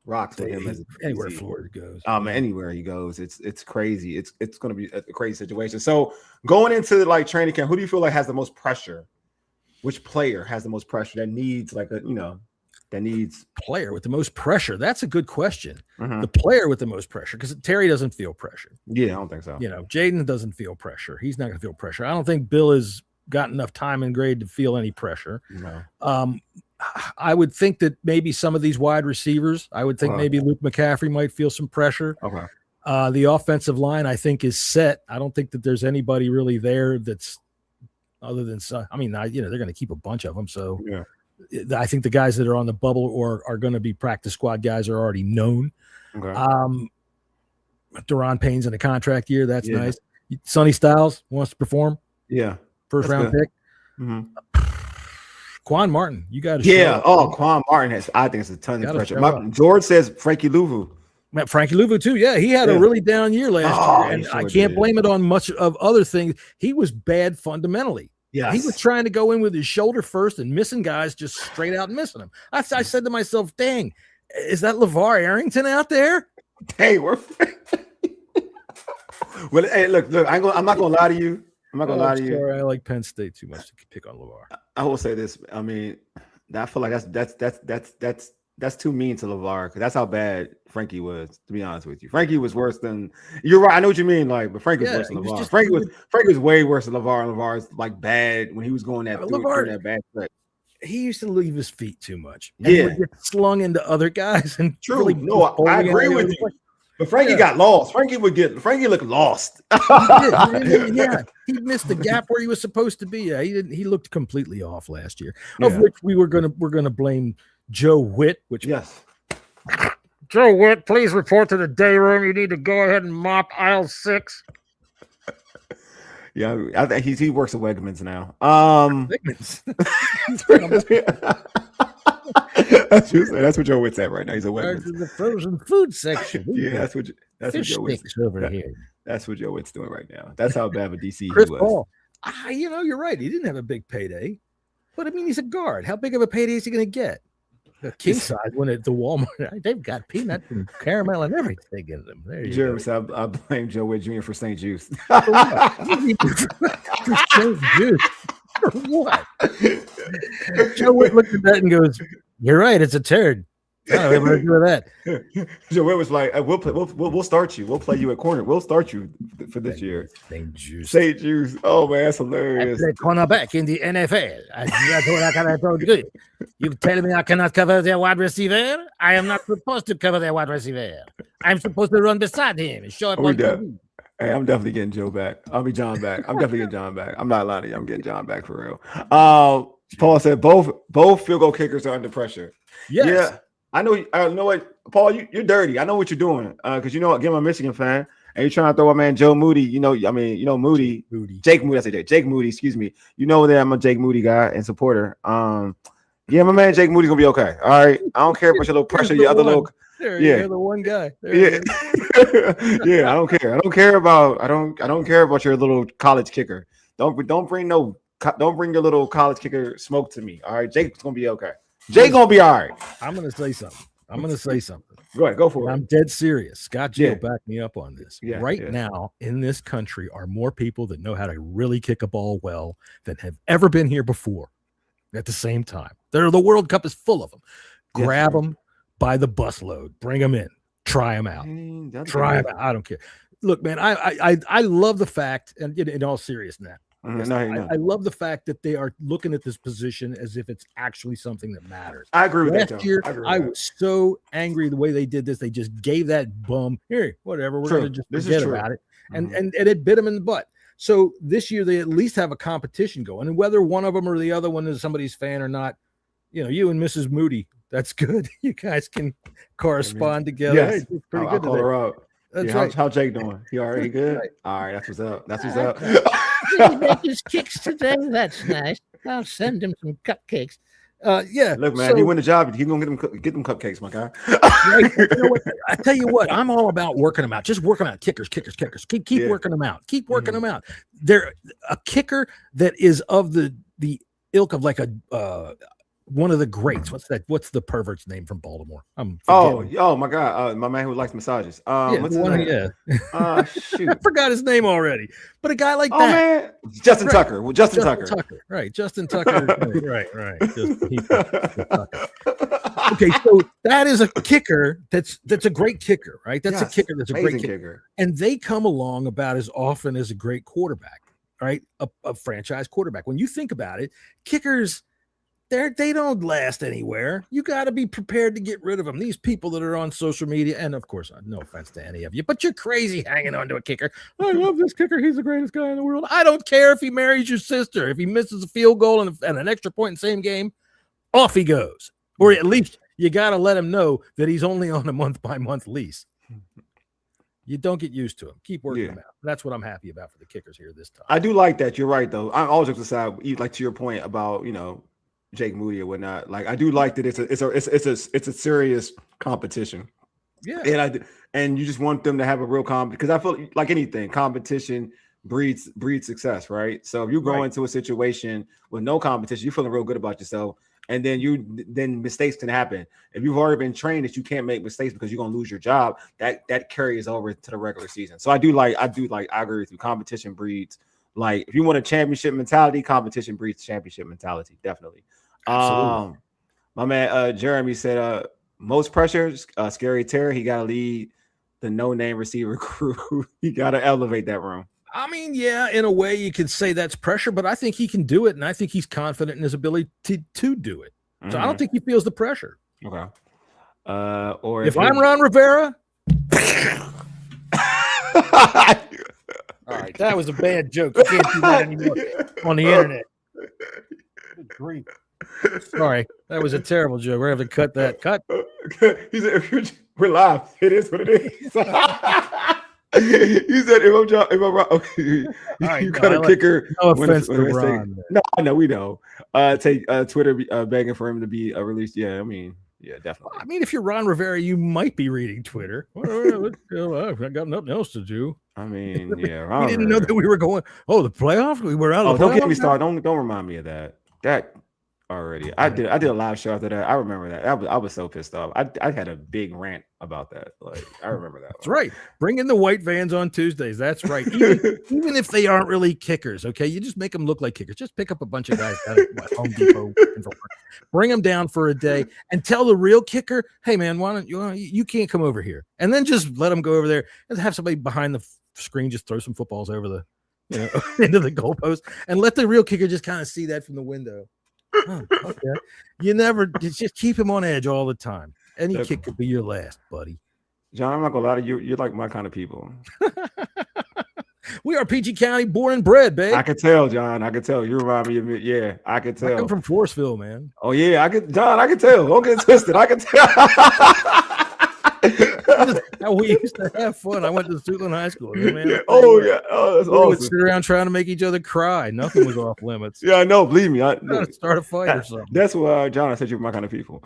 rocks with him as a anywhere DC. Florida goes. Anywhere he goes, it's crazy. It's going to be a crazy situation. So going into like training camp, who do you feel like has the most pressure? Which player has the most pressure that needs like that needs player with the most pressure? That's a good question. Mhm. The player with the most pressure, because Terry doesn't feel pressure. Yeah, I don't think so. You know, Jaden doesn't feel pressure. He's not going to feel pressure. I don't think Bill has got enough time and grade to feel any pressure. No. I would think that maybe some of these wide receivers, I would think maybe Luke McCaffrey might feel some pressure. Okay. The offensive line, I think, is set. I don't think that there's anybody really there that's other than some. I mean, they're going to keep a bunch of them. So Yeah. I think the guys that are on the bubble or are going to be practice squad guys are already known. Okay. Deron Payne's in a contract year. That's nice. Sonny Styles wants to perform. Yeah. First round pick. Mhm. Quan Martin, you got to Yeah. Quan Martin has. I think it's a ton of pressure. George says Frankie Louvu. Frankie Louvu too. Yeah, he had a really down year last year, and I can't blame it on much of other things. He was bad fundamentally. Yeah, he was trying to go in with his shoulder first and missing guys just straight out missing them. I said to myself, "Dang, is that LeVar Arrington out there?" Hey, we're well. Hey, look. I'm not gonna lie to you. I'm not gonna lie to you. Sorry, I like Penn State too much to pick on LeVar. I will say this. I mean, I feel like that's too mean to LeVar because that's how bad Frankie was. To be honest with you, Frankie was worse than. You're right. I know what you mean. Like, but Frankie was worse than LeVar. Frankie was way worse than LeVar. And LeVar's like bad when he was going that bad stretch. He used to leave his feet too much. And he would get slung into other guys. And true. Really No, I agree with you. But Frankie got lost. Frankie looked lost. He missed the gap where he was supposed to be. He looked completely off last year. Of which we're gonna blame Joe Witt. Joe Witt, please report to the day room. You need to go ahead and mop aisle 6. Yeah, I think he works at Wegmans now. Wegmans. That's what Joe Witt's at right now. He's a Wegmans. The frozen food section. Yeah, that's what Joe Witt's over here. That's what Joe Witt's doing right now. That's how bad of a DC Chris he was. Paul. You're right. He didn't have a big payday, but I mean, he's a guard. How big of a payday is he going to get? The king size when at the Walmart, they've got peanuts and caramel and everything in them. There you go. So I blame Joe Witt Jr. for St. Juice. St. Juice. For what? Joe Witt looked at that and goes, "You're right. It's a turd. I don't ever do that." Joe Witt was like, "We'll start you. We'll play you at corner. We'll start you for this year." St. Juice. St. Juice. Oh man, that's hilarious. I play cornerback in the NFL. That's what I told you. You tell me I cannot cover their wide receiver? I am not supposed to cover their wide receiver. I'm supposed to run beside him and show up on TV. Hey, I'm definitely getting Joe back. I'll be John back. I'm definitely getting John back. I'm not lying to you. I'm getting John back for real. Paul said both field goal kickers are under pressure. Yes. Yeah. I know what, Paul, you're dirty. I know what you're doing. Because again, I'm a Michigan fan, and you're trying to throw my man Joe Moody. Moody. Jake Moody, I say Jake Moody, excuse me. You know that I'm a Jake Moody guy and supporter. Yeah, my man Jake Moody's gonna be okay. All right. I don't care about your little pressure, your other little you're the one guy. Yeah. Yeah, I don't care. I don't care about your little college kicker. Don't bring your little college kicker smoke to me. All right. Jake's gonna be okay. Jake gonna be all right. I'm gonna say something. Go ahead, go for it. I'm dead serious. Scott Gill backed me up on this. Yeah, now in this country are more people that know how to really kick a ball well than have ever been here before. At the same time, the World Cup is full of them. Grab them by the busload, bring them in, try them out, I don't care. Look, man, I love the fact, and in all seriousness, I love the fact that they are looking at this position as if it's actually something that matters. I agree with that. Last year, I was so angry the way they did this. They just gave that bum here, whatever. We're going to just forget about it, and it bit them in the butt. So this year they at least have a competition going, and whether one of them or the other one is somebody's fan or not, you and Mrs. Moody, that's good. You guys can correspond together. Yes. Hey, it's pretty I'll good. Call her up. That's right. How Jake doing? He already good? Right. All right, that's what's up. That's what's up. Did he make his kicks today? That's nice. I'll send him some cupcakes. Yeah. Look, man, if you win the job, he's gonna get them cupcakes, my guy. Right, you know what, I tell you what, I'm all about working them out. Just work them out. Kickers. Keep working them out. Keep working them out. They're a kicker that is of the ilk of like a one of the greats. What's the pervert's name from Baltimore? Oh my God, my man who likes massages. What's his name? Shoot, I forgot his name already. But a guy like that, man, Justin Tucker. Well, Justin Tucker, right? Justin Tucker, right. Tucker. Okay, so that is a kicker. That's a great kicker, right? That's a kicker. That's a great kicker. And they come along about as often as a great quarterback, right? A franchise quarterback. When you think about it, kickers. They don't last anywhere. You got to be prepared to get rid of them. These people that are on social media, and of course, no offense to any of you, but you're crazy hanging on to a kicker. I love this kicker. He's the greatest guy in the world. I don't care if he marries your sister. If he misses a field goal and an extra point in the same game, off he goes. Or at least you got to let him know that he's only on a month-by-month lease. You don't get used to him. Keep working him out. That's what I'm happy about for the kickers here this time. I do like that. You're right, though. I'm always decide, like to your point about Jake Moody or whatnot. Like I do like that it's a serious competition. Yeah, and you just want them to have a real because I feel like anything, competition breeds success, right? So if you go into a situation with no competition, you're feeling real good about yourself, and then mistakes can happen. If you've already been trained that you can't make mistakes because you're gonna lose your job, that carries over to the regular season. So I agree with you. Competition breeds, like if you want a championship mentality, competition breeds championship mentality, definitely. Absolutely. My man Jeremy said most pressure, Scary Terry, he gotta lead the no-name receiver crew. He gotta elevate that room. I mean, yeah, in a way you could say that's pressure, but I think he can do it, and I think he's confident in his ability to do it. So I don't think he feels the pressure. Okay. Or if I'm Ron Rivera. All right, that was a bad joke. You can't do that anymore on the internet. Good grief. Sorry, that was a terrible joke. We're having to cut that. Cut. He said, "We're live. It is what it is." He said, "If I'm wrong, okay, you got a kicker." No offense to Ron. No, I know we know. Take Twitter begging for him to be released. Yeah, I mean, yeah, definitely. I mean, if you're Ron Rivera, you might be reading Twitter. Let's go. I've got nothing else to do. I mean, yeah, we didn't know that we were going. Oh, the playoffs. We were out of the playoffs. Don't get me started. Don't remind me of that. Already, I did a live show after that. I remember that. I was so pissed off. I had a big rant about that. Like I remember that. That's right. Bring in the white vans on Tuesdays. That's right. Even if they aren't really kickers, okay, you just make them look like kickers. Just pick up a bunch of guys out at Home Depot, bring them down for a day, and tell the real kicker, "Hey man, why don't you can't come over here?" And then just let them go over there and have somebody behind the screen just throw some footballs over the into the goalpost, and let the real kicker just kind of see that from the window. Oh, okay. You just keep him on edge all the time. Any kick could be your last, buddy. John, I'm not gonna lie to you. You're like my kind of people. We are PG County, born and bred, babe. I could tell, John. I could tell. You remind me of me. Yeah, I could tell. I'm from Forestville, man. Oh yeah, John. I could tell. Don't get twisted. I could tell. We used to have fun. I went to Suitland High School. Man. Yeah. Oh yeah. Oh, that's awesome. We would sit around trying to make each other cry. Nothing was off limits. Yeah, I know. Believe me. I start a fight or something. That's why, John, I said you're my kind of people.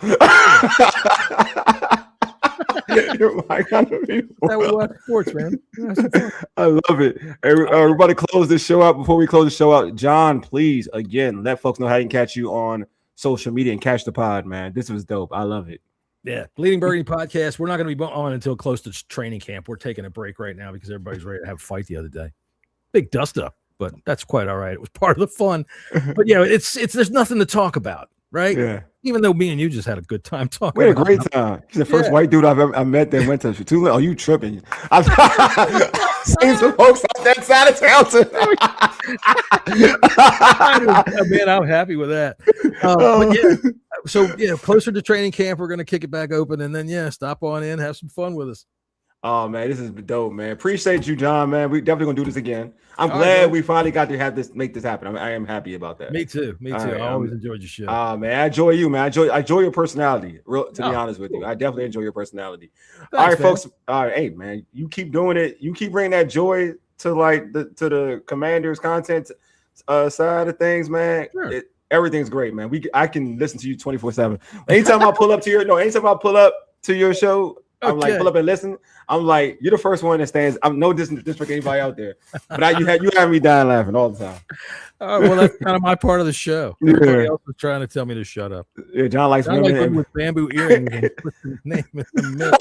You're my kind of people. That we watch sports, man. I love it. Everybody close this show out. Before we close the show out, John, please, again, let folks know how you can catch you on social media and catch the pod, man. This was dope. I love it. Yeah, Bleeding Burgundy podcast. We're not going to be on until close to training camp. We're taking a break right now because everybody's ready to have a fight the other day. Big dust up, but that's quite all right. It was part of the fun. But yeah, it's there's nothing to talk about, right? Yeah. Even though me and you just had a good time talking. We had a great time. He's the first white dude I met that went to Tulane. Oh, you tripping? I've seen some folks on that side of town too. Man, I'm happy with that. But yeah, so closer to training camp, we're gonna kick it back open, and then stop on in, have some fun with us. Oh man, this is dope, man. Appreciate you, John, man. We definitely gonna do this again. I'm glad we finally got to make this happen. I am happy about that. Me too. I always enjoyed your show. Man, I enjoy you, man. I enjoy your personality. To be honest with you, I definitely enjoy your personality. Thanks, all right, man. Folks. All right, hey, man, you keep doing it. You keep bringing that joy to the Commanders content side of things, man. Sure. Everything's great, man. I can listen to you 24/7. Anytime I pull up to your show, I'm like pull up and listen. I'm like, you're the first one that stands. I'm no disrespect anybody out there, but you have me dying laughing all the time. All right, well, that's kind of my part of the show. Everybody else is trying to tell me to shut up. Yeah, John likes women with bamboo earrings and puts his name in the middle.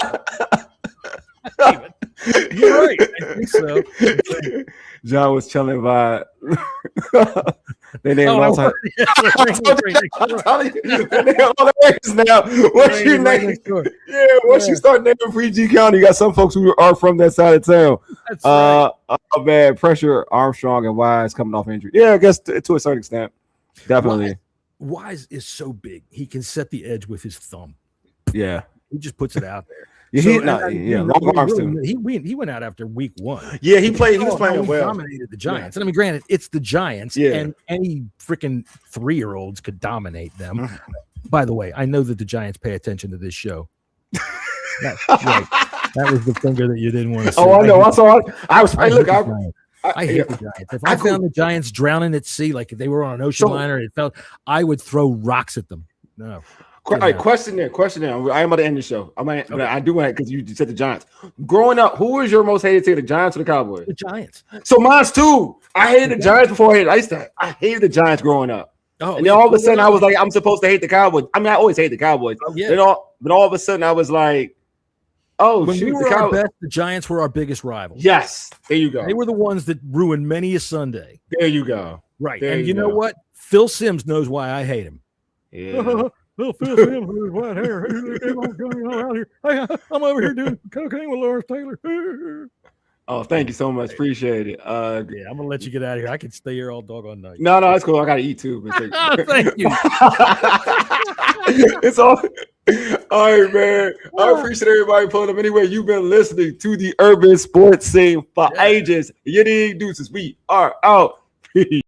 You're right. I think so. John was chilling by. They named all the now. Once you name, once you start naming PG County, you got some folks who are from that side of town. That's right. Oh man, Pressure, Armstrong, and Wise coming off injury. Yeah, I guess to a certain extent, definitely. Wise is so big; he can set the edge with his thumb. Yeah, he just puts it out there. Yeah, long arms too. He went out after week 1. Yeah, he was playing well. Dominated the Giants. And I mean, granted, it's the Giants, and any freaking 3-year-olds could dominate them. By the way, I know that the Giants pay attention to this show. That was the finger that you didn't want to see. Oh, I know. I hate the Giants. If I found the Giants drowning at sea, like if they were on an ocean liner, I would throw rocks at them. No. All right, question there. I am about to end the show. I do want because you said the Giants. Growing up, who was your most hated team, the Giants or the Cowboys? The Giants. So mine's too. I hated the Giants before I hated the Giants growing up. And then all of a sudden I was like, I'm supposed to hate the Cowboys. I mean, I always hate the Cowboys. But all of a sudden I was like, when we were our best, the Giants were our biggest rivals. Yes, there you go. They were the ones that ruined many a Sunday. There you go. Right. And you know what? Phil Simms knows why I hate him. Yeah. Phil Simms with his white hair. I'm over here doing cocaine with Lawrence Taylor. Oh, thank you so much. Appreciate it. I'm gonna let you get out of here. I can stay here all doggone night. No, it's cool. I gotta eat too. Thank you. It's all right, man. I appreciate everybody pulling up. Anyway, you've been listening to the Urban Sports Scene for ages. You didn't deuces. We are out. Peace.